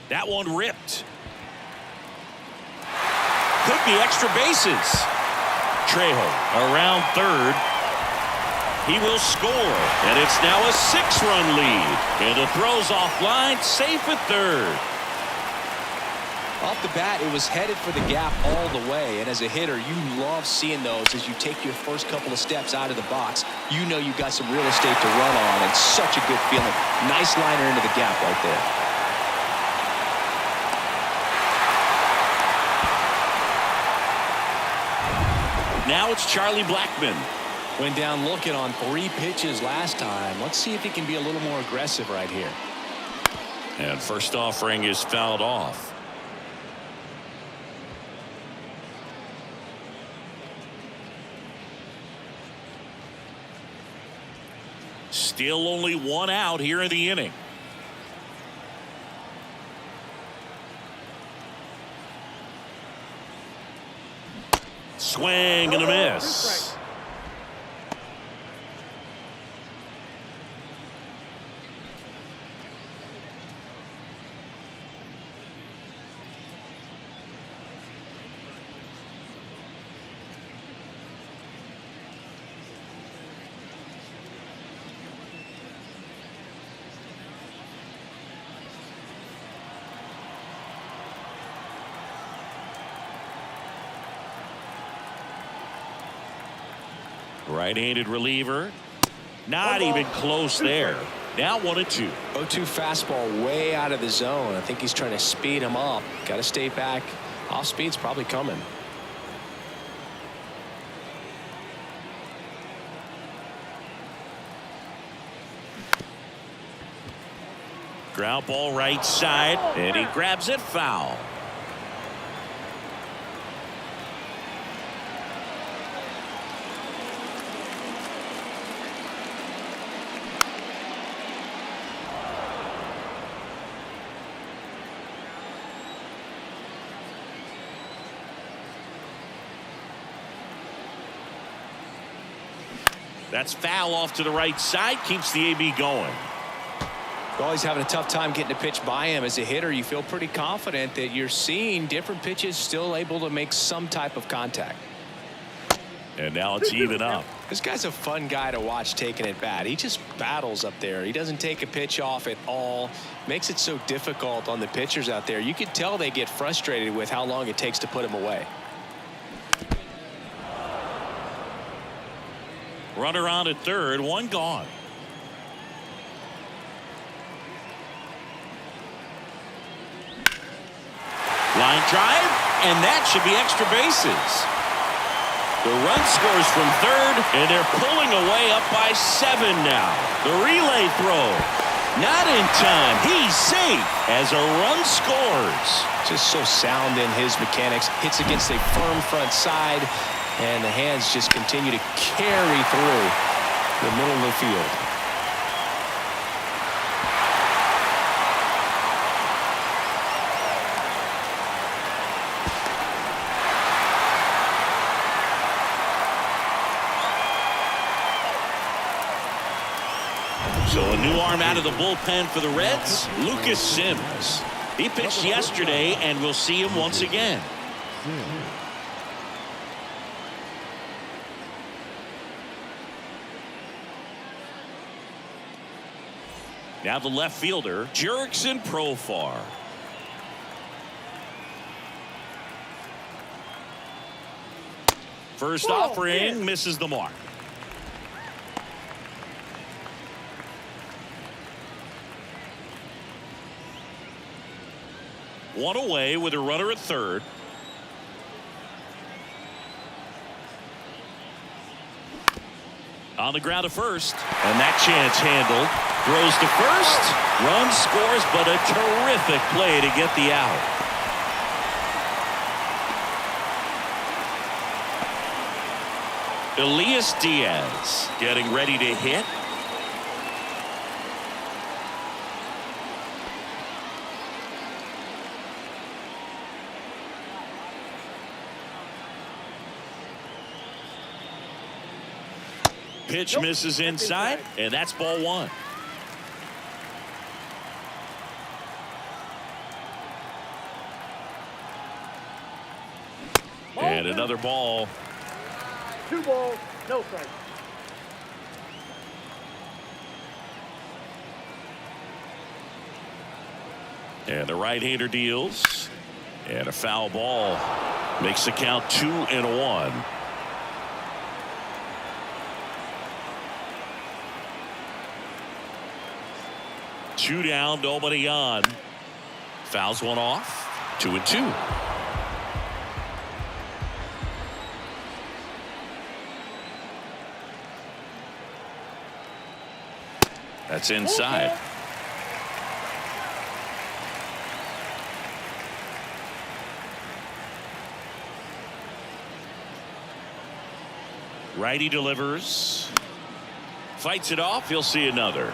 That one ripped. Could be extra bases. Trejo around third. He will score. And it's now a 6-run lead. And the throw's offline, safe at third. Off the bat, it was headed for the gap all the way. And as a hitter, you love seeing those as you take your first couple of steps out of the box. You know you've got some real estate to run on, and such a good feeling. Nice liner into the gap right there. Now it's Charlie Blackmon. Went down looking on 3 pitches last time. Let's see if he can be a little more aggressive right here. And first offering is fouled off. Still only one out here in the inning. Swing and a miss. Right-handed reliever. Not even close there. Now 1-2. 0-2 fastball way out of the zone. I think he's trying to speed him up. Got to stay back. Off speed's probably coming. Ground ball right side, and he grabs it foul. That's foul off to the right side, keeps the AB going. Well, he's having a tough time getting a pitch by him. As a hitter, you feel pretty confident that you're seeing different pitches still able to make some type of contact. And now it's even up. This guy's a fun guy to watch taking it bat. He just battles up there. He doesn't take a pitch off at all. Makes it so difficult on the pitchers out there. You can tell they get frustrated with how long it takes to put him away. Runner on at third, one gone. Line drive, and that should be extra bases. The run scores from third, and they're pulling away up by 7 now. The relay throw. Not in time. He's safe as a run scores. Just so sound in his mechanics. Hits against a firm front side, and the hands just continue to carry through the middle of the field. So a new arm out of the bullpen for the Reds, Lucas Sims. He pitched yesterday, and we'll see him once again. Now the left fielder, Jurickson Profar. First offering misses the mark. One away with a runner at third. On the ground to first, and that chance handled. Throws to first. Run scores, but a terrific play to get the out. Elias Diaz getting ready to hit. Pitch misses inside, and that's ball one. And another ball. 2 balls, no strike. And the right-hander deals. And a foul ball makes the count 2-1. Two down, nobody on. Fouls one off. 2-2. That's inside. Righty delivers. Fights it off. He'll see another.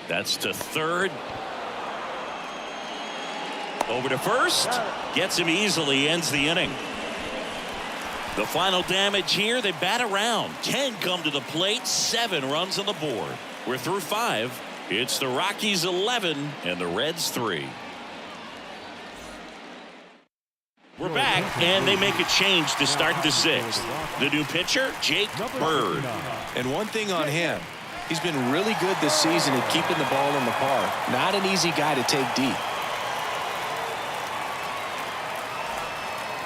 That's to third. Over to first. Gets him easily. Ends the inning. The final damage here. They bat around. 10 come to the plate. 7 runs on the board. We're through 5. It's the Rockies 11 and the Reds 3. We're back, and they make a change to start the 6th. The new pitcher, Jake Bird. And one thing on him, he's been really good this season at keeping the ball in the park. Not an easy guy to take deep.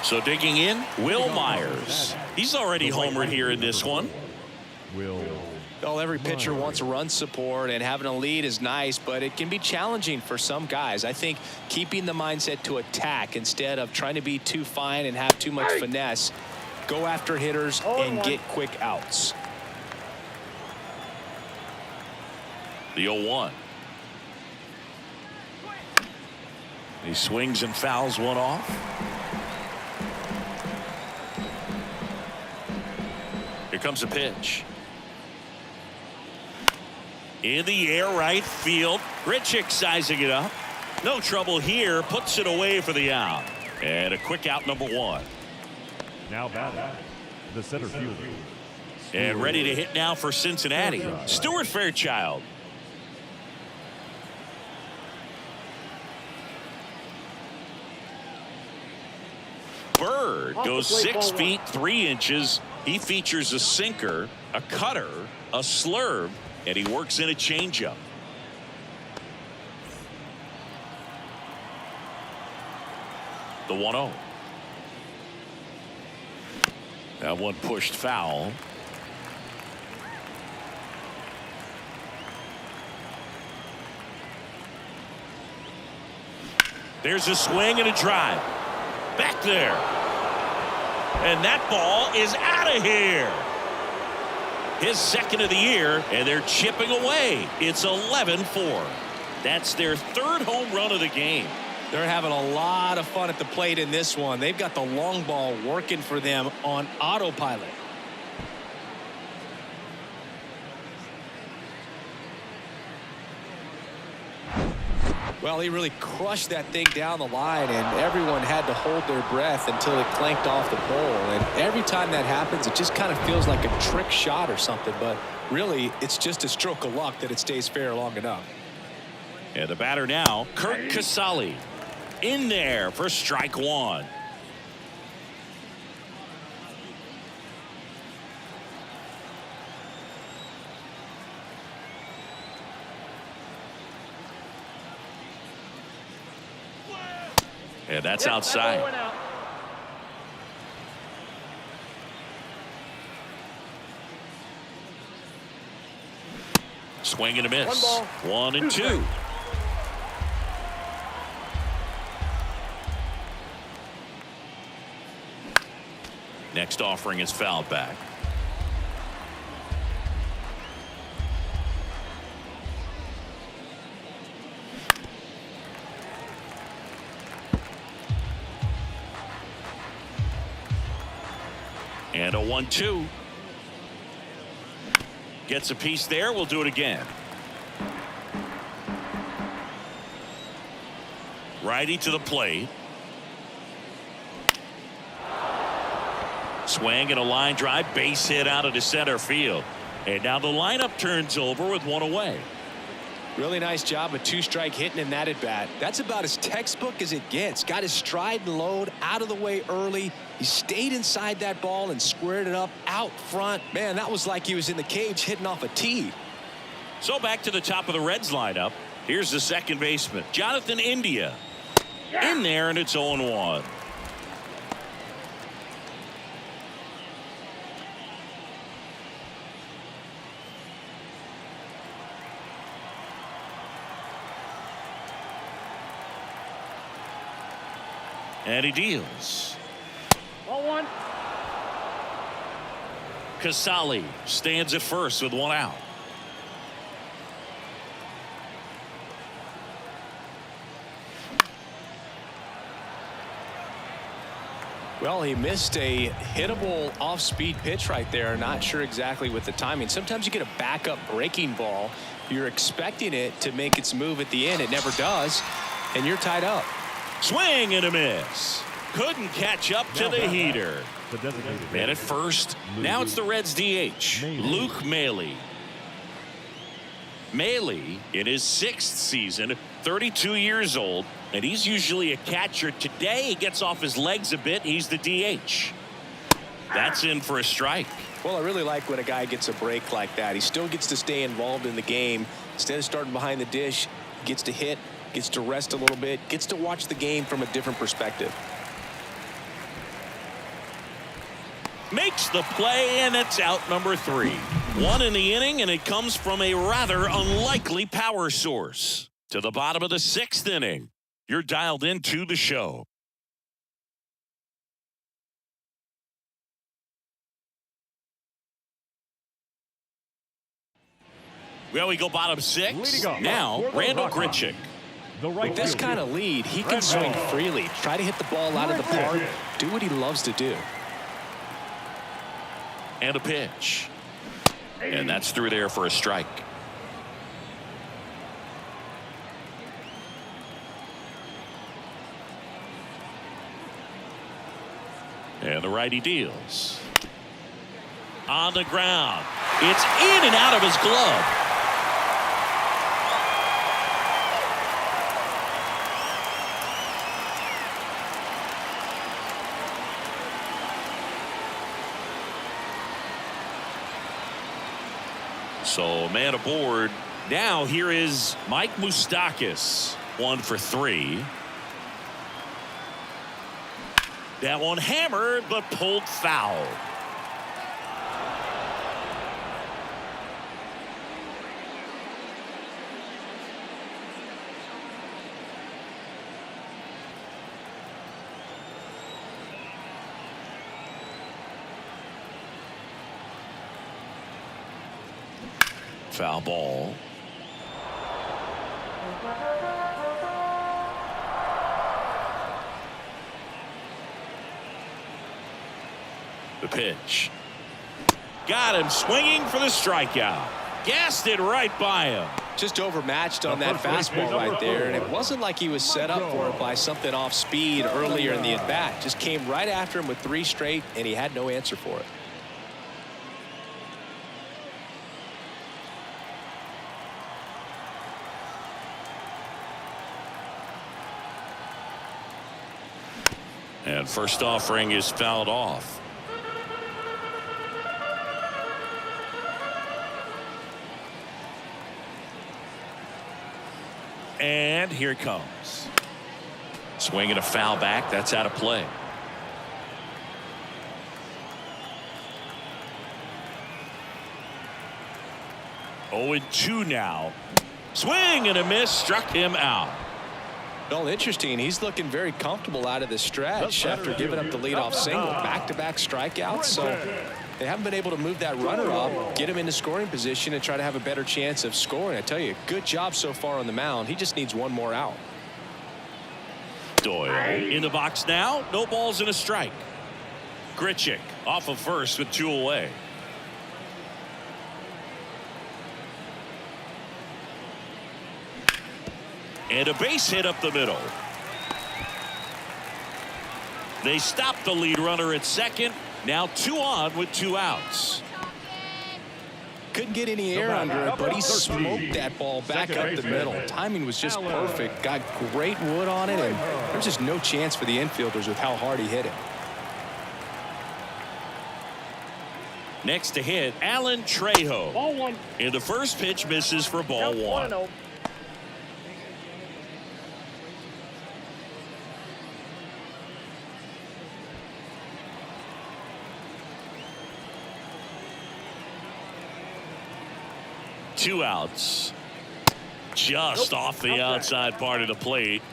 So digging in, Will Myers. He's already homered here in this one. Well, every pitcher wants run support, and having a lead is nice, but it can be challenging for some guys. I think keeping the mindset to attack instead of trying to be too fine and have too much finesse. Go after hitters and get quick outs. The 0-1. He swings and fouls one off. Here comes a pitch. In the air, right field. Grichuk sizing it up. No trouble here. Puts it away for the out. And a quick out, number 1. Now batting, the center fielder. And ready to hit now for Cincinnati, Stuart Fairchild. Bird goes 6 feet 3 inches. He features a sinker, a cutter, a slurve, and he works in a changeup. The 1-0. That one pushed foul. There's a swing and a drive. Back there. And that ball is out of here. His second of the year, and they're chipping away. It's 11-4. That's their third home run of the game. They're having a lot of fun at the plate in this one. They've got the long ball working for them on autopilot. Well, he really crushed that thing down the line, and everyone had to hold their breath until it clanked off the pole. And every time that happens, it just kind of feels like a trick shot or something. But really, it's just a stroke of luck that it stays fair long enough. And the batter now, Kurt Casale, in there for strike one. And that's outside. Swing and a miss. 1-2. Next offering is fouled back. And a 1-2. Gets a piece there. We'll do it again. Righty to the plate. Swing and a line drive. Base hit out of the center field. And now the lineup turns over with one away. Really nice job of two-strike hitting in that at-bat. That's about as textbook as it gets. Got his stride and load out of the way early. He stayed inside that ball and squared it up out front. Man, that was like he was in the cage hitting off a tee. So back to the top of the Reds lineup. Here's the second baseman, Jonathan India. In there, and it's 0-1. And he deals. 0-1. Casale stands at first with one out. Well, he missed a hittable off-speed pitch right there. Not sure exactly with the timing. Sometimes you get a backup breaking ball. You're expecting it to make its move at the end. It never does, and you're tied up. Swing and a miss. Couldn't catch up to the heater. The designated Man at first. Now it's the Reds DH, Luke Maile. Maile in his 6th season, 32 years old, and he's usually a catcher. Today he gets off his legs a bit. He's the DH. That's in for a strike. Well, I really like when a guy gets a break like that. He still gets to stay involved in the game. Instead of starting behind the dish, he gets to hit, gets to rest a little bit, gets to watch the game from a different perspective. Makes the play, and it's out number 3. 1 in the inning, and it comes from a rather unlikely power source. To the bottom of the 6th inning. You're dialed into the show. Well, we go bottom 6. Now, Randall Grichuk. With this kind of lead, he can swing freely, try to hit the ball out of the park, do what he loves to do. And a pitch. And that's through there for a strike. And the righty deals. On the ground. It's in and out of his glove. So man aboard. Now here is Mike Moustakas. 1 for 3. That one hammered but pulled foul. Foul ball. The pitch. Got him swinging for the strikeout. Gassed it right by him. Just overmatched on that fastball right there, and it wasn't like he was set up for it by something off speed earlier in the at-bat. Just came right after him with 3 straight, and he had no answer for it. And first offering is fouled off. And here it comes. Swinging a foul back. That's out of play. Oh, and 2 now. Swing and a miss. Struck him out. Well, interesting. He's looking very comfortable out of the stretch after giving up the leadoff single. Back-to-back strikeouts. So they haven't been able to move that runner up, get him into scoring position, and try to have a better chance of scoring. I tell you, good job so far on the mound. He just needs 1 more out. Doyle in the box now. No balls and a strike. Grichuk off of first with 2 away. And a base hit up the middle. They stop the lead runner at second. Now 2 on with 2 outs. Couldn't get any air under it, but he smoked that ball back up the middle. Timing was just perfect. Got great wood on it, and there's just no chance for the infielders with how hard he hit it. Next to hit, Alan Trejo. Ball 1. And the first pitch misses for ball 1. 1-0. Two outs. Just off the outside part of the plate.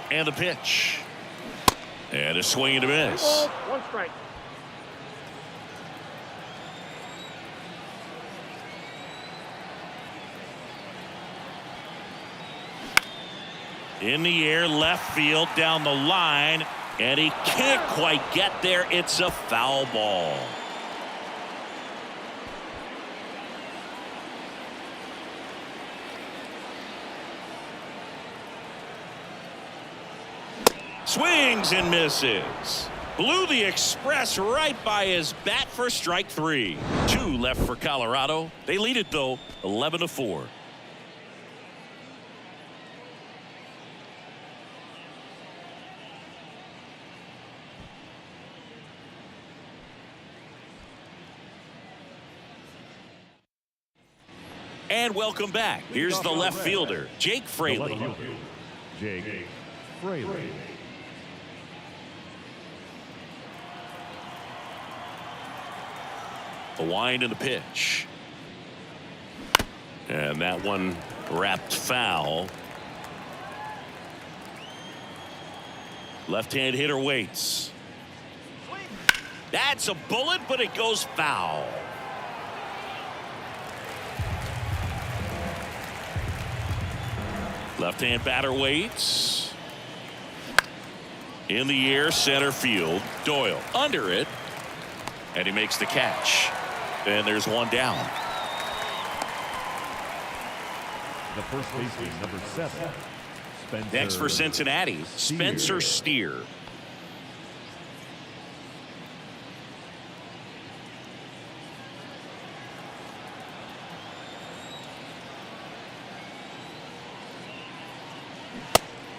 And the pitch. And a swing and a miss. 1 strike. In the air, left field, down the line. And he can't quite get there. It's a foul ball. Swings and misses. Blew the express right by his bat for strike 3. 2 left for Colorado. They lead it though 11-4. And welcome back. Here's the left fielder, Jake Fraley. Jake Fraley. A wind and the pitch. And that one wrapped foul. Left-hand hitter waits. That's a bullet, but it goes foul. Left-hand batter waits. In the air, center field. Doyle under it. And he makes the catch. And there's 1 down. The first baseman, number 7. Spencer. Next for Cincinnati, Spencer Steer.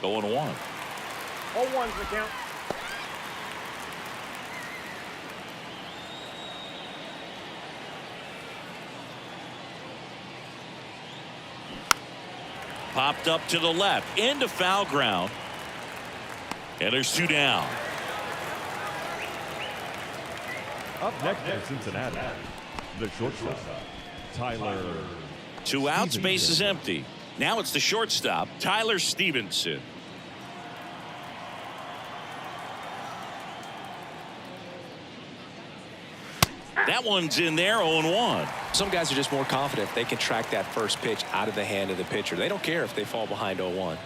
Going 1. All 1's the count. Popped up to the left into foul ground. And there's 2 down. Up next for Cincinnati, the shortstop, Tyler. 2 outs, Stevenson. base is empty. Now it's the shortstop, Tyler Stevenson. That one's in there, 0-1. Some guys are just more confident if they can track that first pitch out of the hand of the pitcher. They don't care if they fall behind 0-1.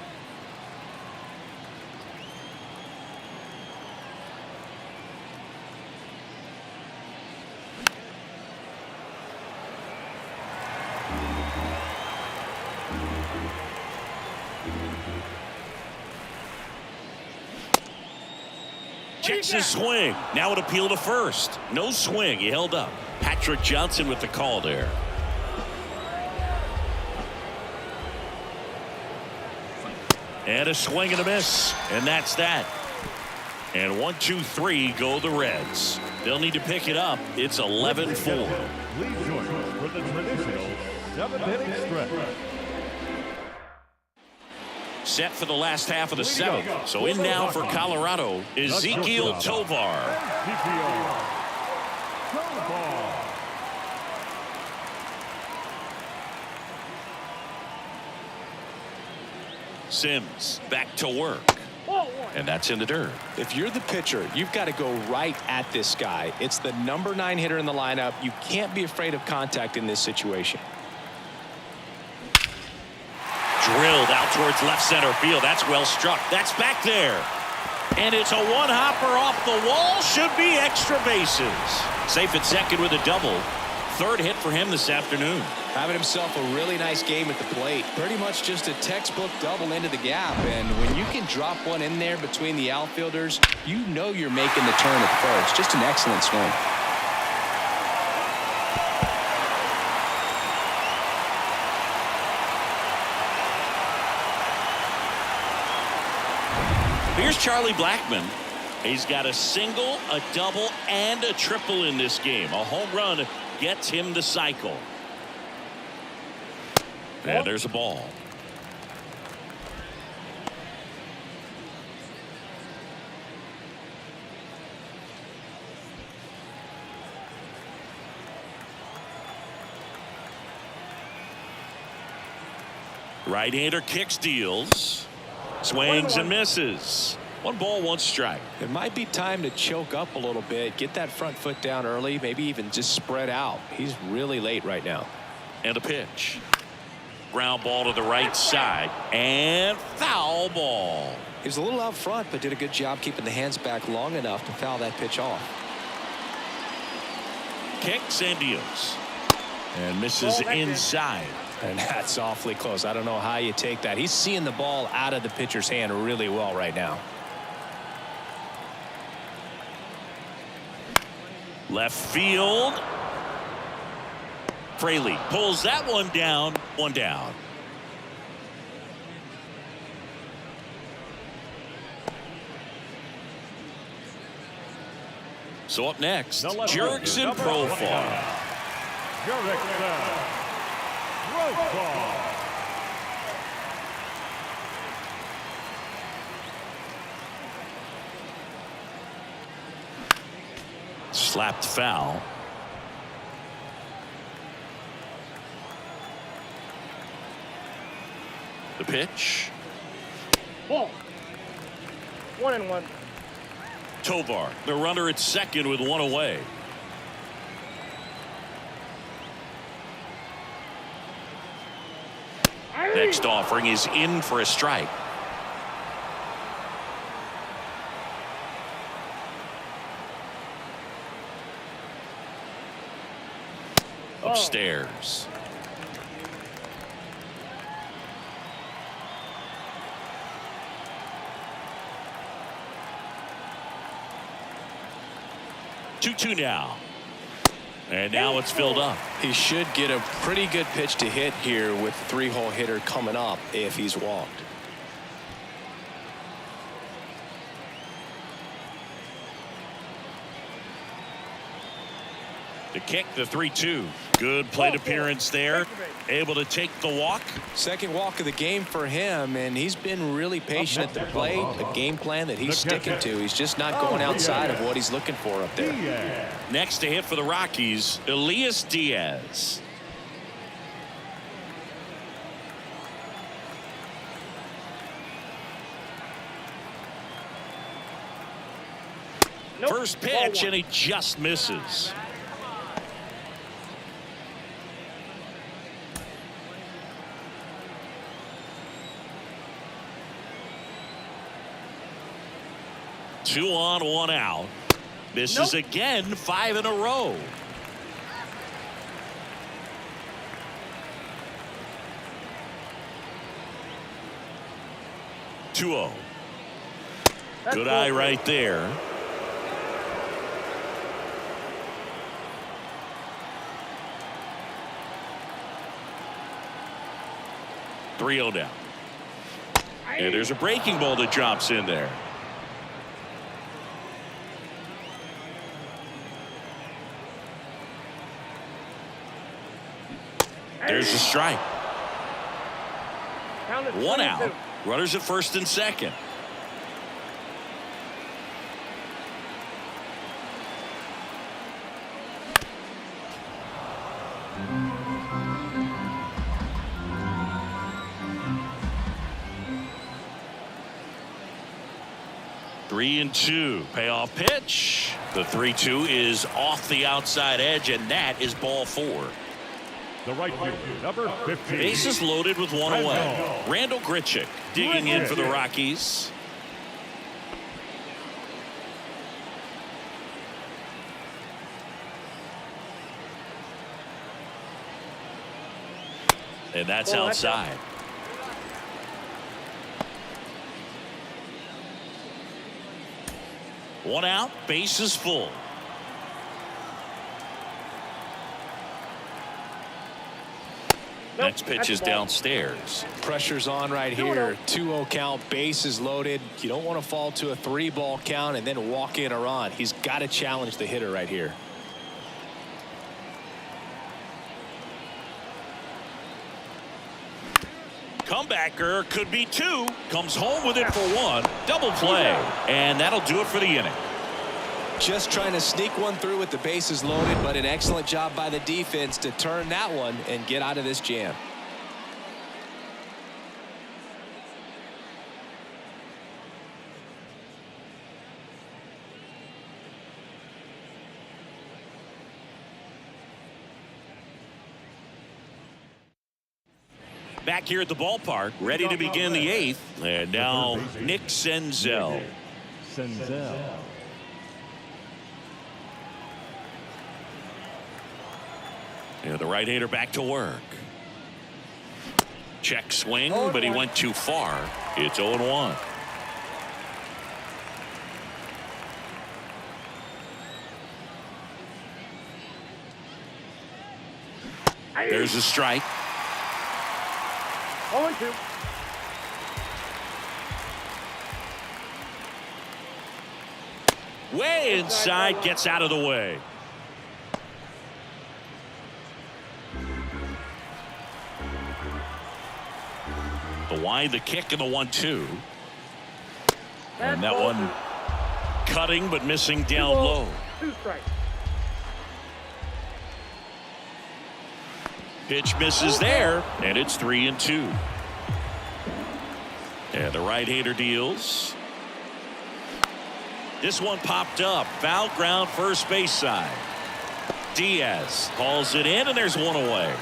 Checks his swing. Now it appeal to first. No swing. He held up. Patrick Johnson with the call there. And a swing and a miss. And that's that. And 1, 2, 3 go the Reds. They'll need to pick it up. It's 11-4. Please join us for the traditional 7th-inning stretch. Set for the last half of the 7th. So in now for Colorado, Ezequiel Tovar. Sims back to work. And that's in the dirt. If you're the pitcher, you've got to go right at this guy. It's the number 9 hitter in the lineup. You can't be afraid of contact in this situation. Drilled out towards left center field. That's well struck. That's back there. And it's a one-hopper off the wall. Should be extra bases. Safe at second with a double. Third hit for him this afternoon. Having himself a really nice game at the plate. Pretty much just a textbook double into the gap. And when you can drop one in there between the outfielders, you know you're making the turn at first. Just an excellent swing. Here's Charlie Blackmon. He's got a single, a double, and a triple in this game. A home run gets him the cycle. And there's a ball. Right-hander kicks, deals. Swings and misses. 1 ball, 1 strike. It might be time to choke up a little bit. Get that front foot down early. Maybe even just spread out. He's really late right now. And a pitch. Ground ball to the right side. And foul ball. He was a little out front, but did a good job keeping the hands back long enough to foul that pitch off. Kicks and deals. And misses inside. And that's awfully close. I don't know how you take that. He's seeing the ball out of the pitcher's hand really well right now. Left field. Fraley pulls that one down. 1 down. So up next, Jurickson Profar. Jurickson Profar. Slapped foul. The pitch. Ball. 1-1. Tovar, the runner at second with 1 away. Next offering is in for a strike. Upstairs. Two now. And now it's filled up. He should get a pretty good pitch to hit here with 3-hole hitter coming up if he's walked. To kick the 3-2. Good plate appearance there. Able to take the walk. Second walk of the game for him, and he's been really patient at the plate. A game plan that he's sticking to. He's just not going outside of what he's looking for up there. Next to hit for the Rockies, Elias Diaz. First pitch, and he just misses. 2 on, 1 out. This is again 5 in a row. Two-0. Good eye right there. Three-0 down. And there's a breaking ball that drops in there. There's a strike. 1 out. Runners at first and second. Three and 2. Payoff pitch. The 3-2 is off the outside edge, and that is ball 4. The right fielder, number 15. Bases loaded with 1 away. Randall Grichuk digging in for the Rockies. And that's outside. One out, bases full. Next pitch is downstairs. Pressure's on right here. 2-0 count, bases loaded. You don't want to fall to a 3-ball count and then walk in a run. He's got to challenge the hitter right here. Comebacker could be 2. Comes home with it for 1. Double play. And that'll do it for the inning. Just trying to sneak one through with the bases loaded, but an excellent job by the defense to turn that one and get out of this jam. Back here at the ballpark, ready to begin the 8th. And now Nick Senzel. Yeah, the right-hander back to work. Check swing, but he went too far. It's 0-1. There's a strike. 0-2. Way inside, gets out of the way. The wide, the kick, and the 1-2. And that one cutting but missing down low. 2 strikes. Pitch misses there, and it's 3-2. And the right-hander deals. This one popped up. Foul ground, first base side. Diaz hauls it in, and there's 1 away.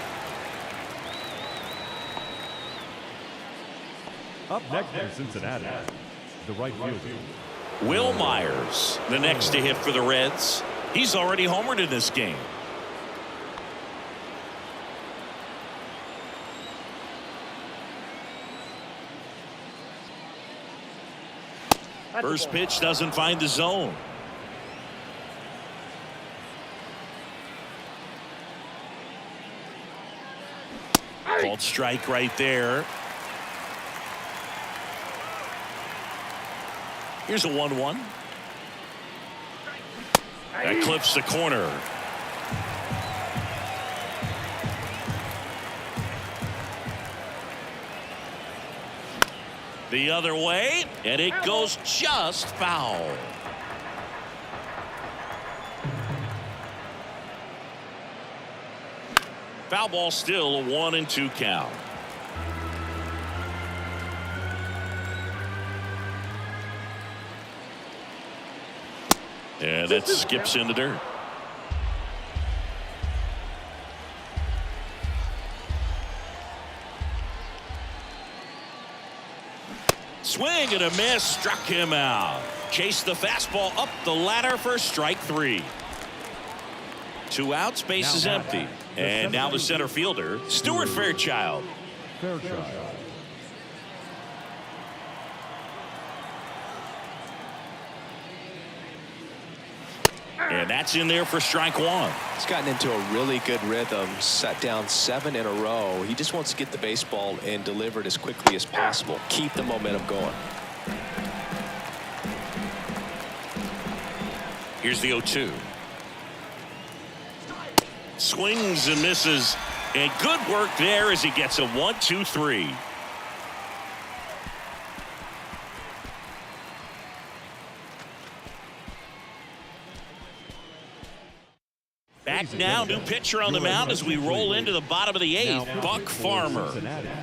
Up next for Cincinnati, the right fielder. Will Myers, the next to hit for the Reds. He's already homered in this game. First pitch doesn't find the zone. Called strike right there. Here's a 1-1. That clips the corner. The other way, and it goes just foul. Foul ball, still a 1-2 count. And that skips in the dirt. Swing and a miss, struck him out. Chased the fastball up the ladder for strike 3. 2 outs, base is empty. And now the center fielder, Stuart Fairchild. And that's in there for strike 1. He's gotten into a really good rhythm, set down 7 in a row. He just wants to get the baseball and deliver it as quickly as possible. Keep the momentum going. Here's the 0-2. Swings and misses. And good work there as he gets a 1-2-3. Back now, new pitcher on the mound as we roll into the bottom of the 8th, Buck Farmer.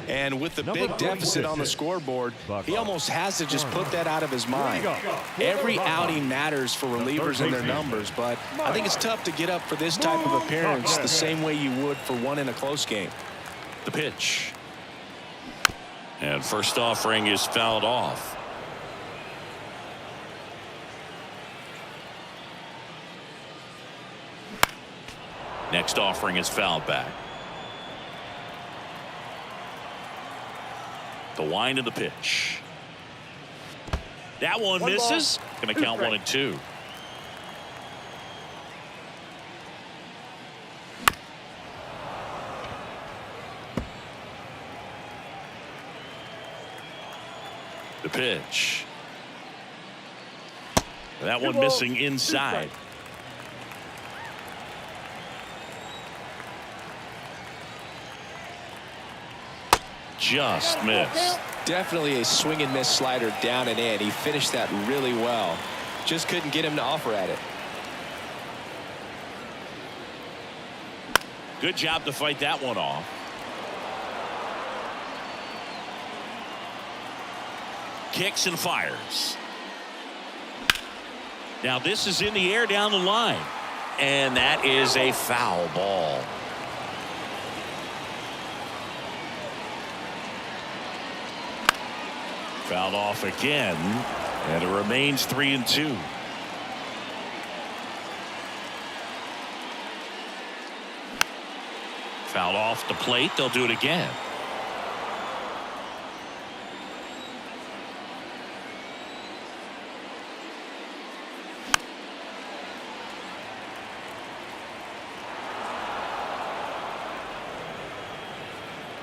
And with the big deficit on the scoreboard, he almost has to just put that out of his mind. Every outing matters for relievers and their numbers, but I think it's tough to get up for this type of appearance the same way you would for one in a close game. The pitch. And first offering is fouled off. Next offering is fouled back. The wind of the pitch. That one misses. Going to count 1-2. The pitch. That one missing inside. Just missed. Definitely a swing and miss slider down and in. He finished that really well. Just couldn't get him to offer at it. Good job to fight that one off. Kicks and fires. Now this is in the air down the line. And that is a foul ball. Fouled off again, and it remains 3-2. Fouled off the plate. They'll do it again.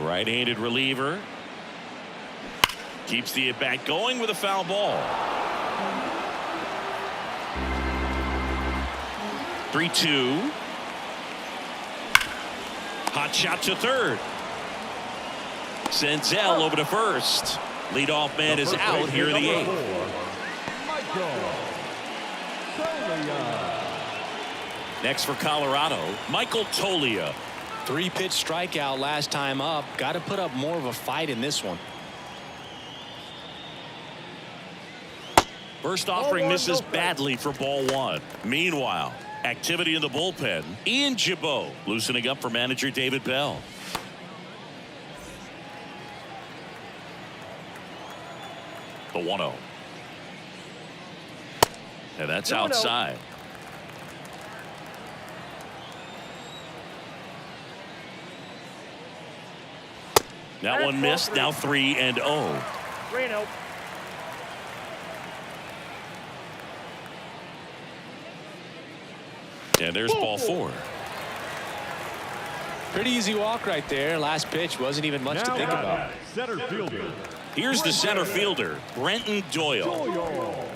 Right-handed reliever. Keeps the at-bat going with a foul ball. 3-2. Hot shot to third. Senzel over to first. Leadoff man is out here in the 8th. Next for Colorado, Michael Toglia. 3-pitch strikeout last time up. Got to put up more of a fight in this one. First offering misses badly for ball 1. Meanwhile, activity in the bullpen. Ian Gibaut loosening up for manager David Bell. The 1-0. And that's outside. That one missed. Now 3-0. 3-0. And there's ball 4. Pretty easy walk right there. Last pitch wasn't even much to think about. Center fielder. Here's the center fielder, Brenton Doyle.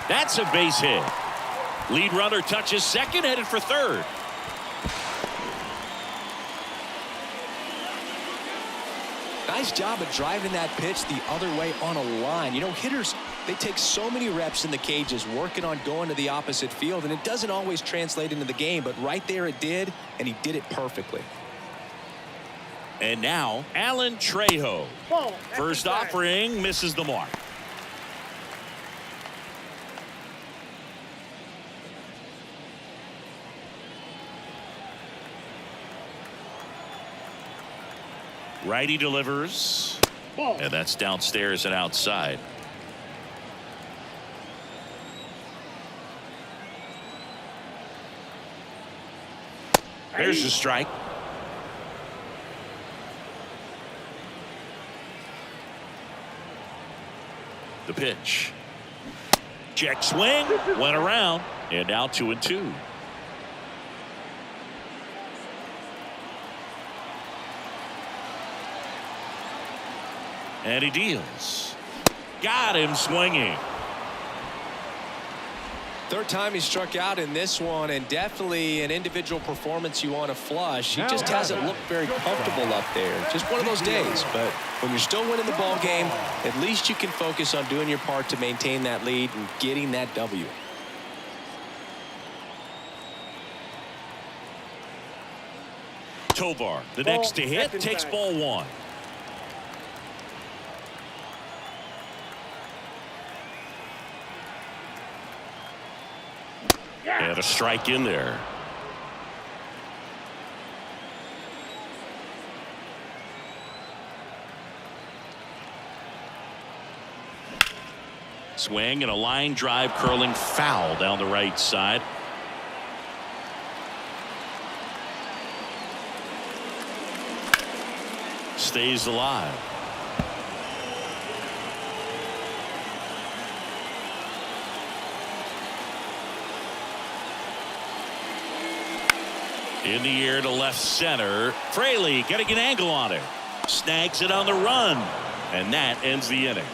That's a base hit. Lead runner touches second, headed for third. Nice job of driving that pitch the other way on a line. You know, hitters, they take so many reps in the cages working on going to the opposite field, and it doesn't always translate into the game, but right there it did, and he did it perfectly. And now Alan Trejo. First offering misses the mark. Righty delivers. Ball. And that's downstairs and outside. There's the strike. The pitch. Check swing. Went around. And now 2-2. And he deals. Got him swinging. Third time he struck out in this one, and definitely an individual performance you want to flush. He just hasn't looked very comfortable up there. Just one of those days. But when you're still winning the ball game, at least you can focus on doing your part to maintain that lead and getting that W. Tovar, the next to hit, takes ball 1. And a strike in there. Swing and a line drive curling foul down the right side. Stays alive. In the air to left center. Fraley getting an angle on it. Snags it on the run. And that ends the inning.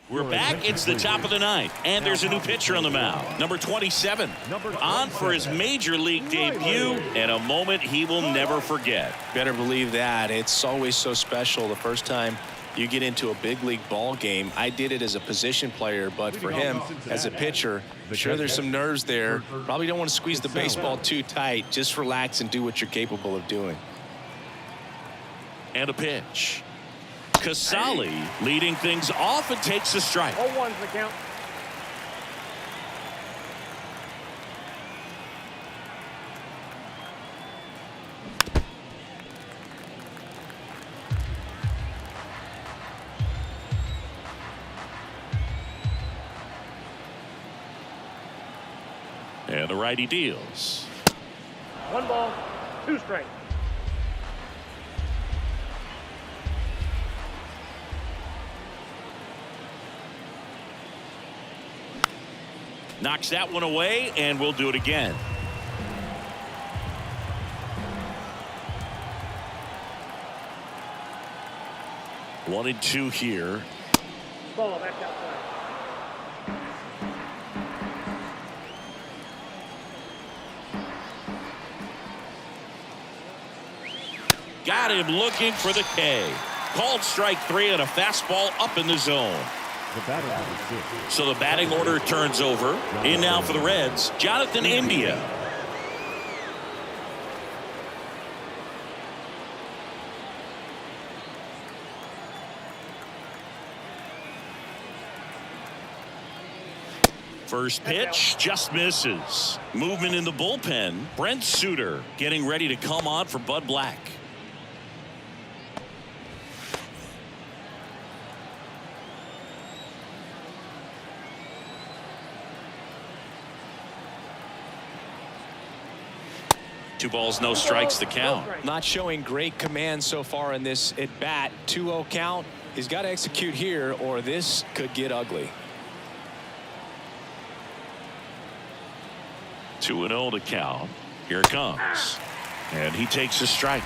We're back. It's the top of the ninth, and there's a new pitcher on the mound. Number 27, on for his major league debut, and a moment he will never forget. Better believe that. It's always so special the first time you get into a big league ball game. I did it as a position player, but for him as a pitcher, I'm sure there's some nerves there. Probably don't want to squeeze the baseball too tight. Just relax and do what you're capable of doing. And a pitch. Casali leading things off and takes a strike. 0-1's the count. And the righty deals. 1 ball, 2 strikes. Knocks that one away, and we'll do it again. One and 2 here. Ball, that's outside. Got him looking for the K. Called strike 3 and a fastball up in the zone. So the batting order turns over. In now for the Reds, Jonathan India. First pitch just misses. Movement in the bullpen. Brent Suter getting ready to come on for Bud Black. Two balls, no strikes, the count. Not showing great command so far in this at bat. 2-0 count. He's got to execute here or this could get ugly. 2-0 to count. Here it comes. And he takes a strike.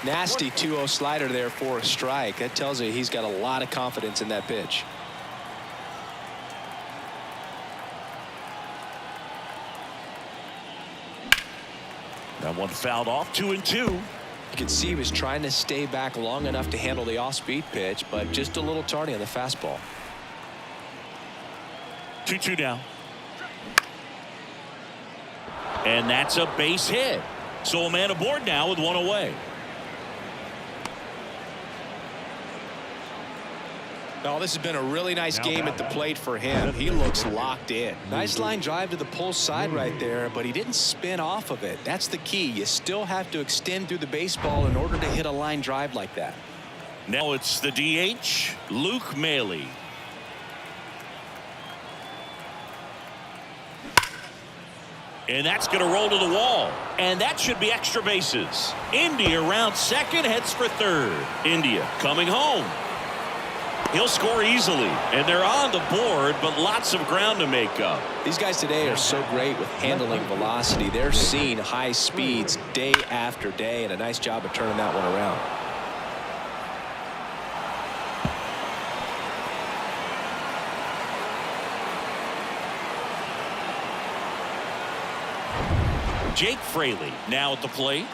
Nasty 2-0 slider there for a strike. That tells you he's got a lot of confidence in that pitch. That one fouled off. 2-2. You can see he was trying to stay back long enough to handle the off-speed pitch, but just a little tardy on the fastball. 2-2 now. And that's a base hit. So a man aboard now with one away. Oh, this has been a really nice game at the plate for him. He looks locked in. Nice line drive to the pull side right there, but he didn't spin off of it. That's the key. You still have to extend through the baseball in order to hit a line drive like that. Now it's the DH, Luke Maile. And that's going to roll to the wall. And that should be extra bases. India around second, heads for third. India coming home. He'll score easily. And they're on the board, but lots of ground to make up. These guys today are so great with handling velocity. They're seeing high speeds day after day, and a nice job of turning that one around. Jake Fraley now at the plate.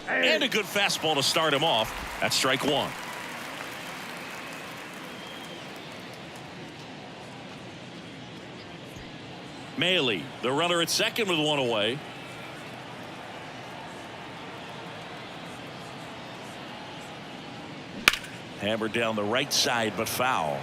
And a good fastball to start him off. That's strike one. Maile, the runner at second with one away. Hammered down the right side, but foul.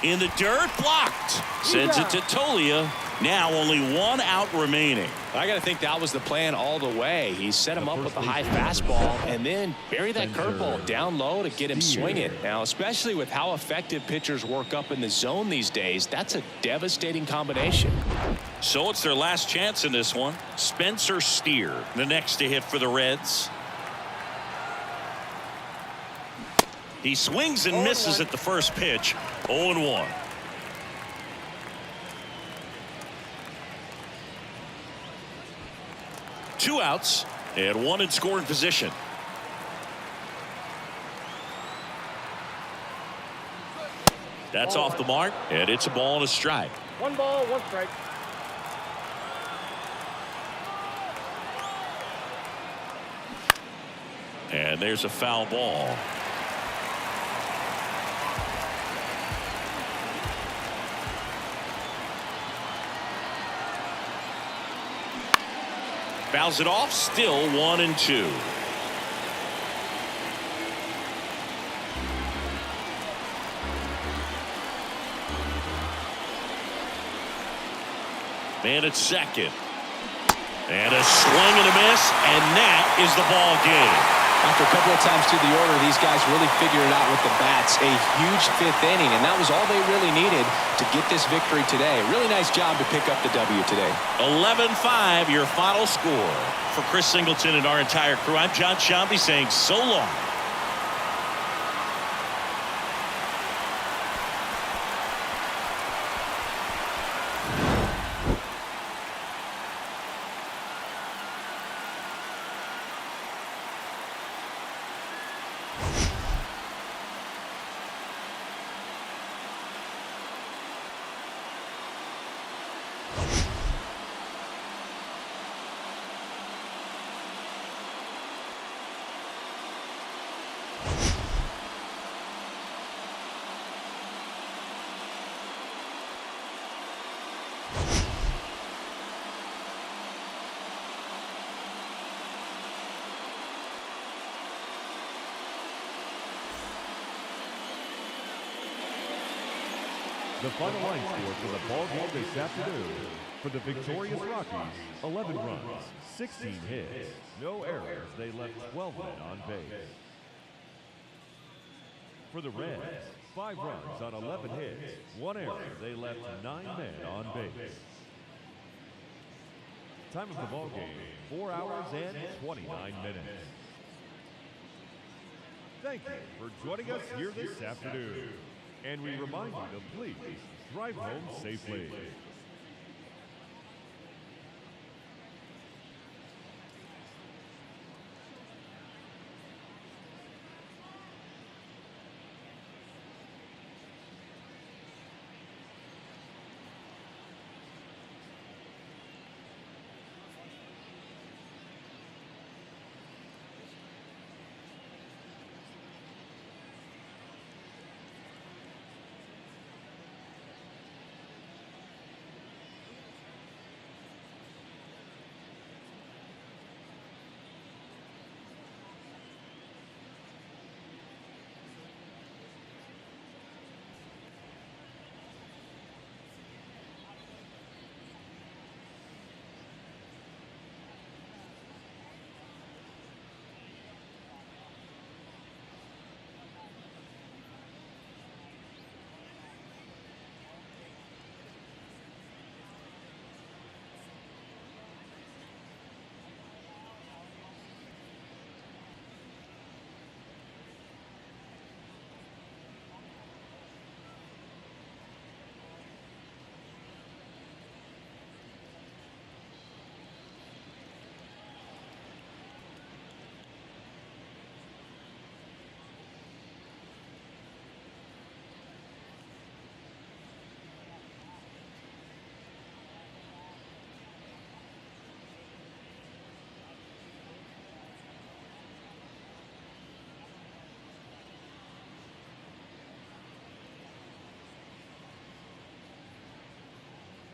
In the dirt, blocked. Sends it to Tolia. Now only one out remaining. I got to think that was the plan all the way. He set him up with a high fastball and then bury that curveball down low to get him swinging. Now, especially with how effective pitchers work up in the zone these days, that's a devastating combination. So it's their last chance in this one. Spencer Steer, the next to hit for the Reds. He swings and misses at the first pitch. 0-1. Two outs and one in scoring position. That's off the mark, and it's a ball and a strike. 1 ball, 1 strike. And there's a foul ball. Fouls it off, still 1-2. Man at second. And a swing and a miss, and that is the ball game. After a couple of times through the order, these guys really figured it out with the bats. A huge 5th inning, and that was all they really needed to get this victory today. Really nice job to pick up the W today. 11-5, your final score. For Chris Singleton and our entire crew, I'm John Shambi saying so long. The final line score for the ball game this afternoon. For the victorious Rockies, 11 runs, 16 hits, no errors. They left 12 men on base. For the Reds, 5 runs on 11 hits, 1 error. They left 9 men on base. Time of the ball game, 4 hours and 29 minutes. Thank you for joining us here this afternoon. And we remind you to please drive home safely.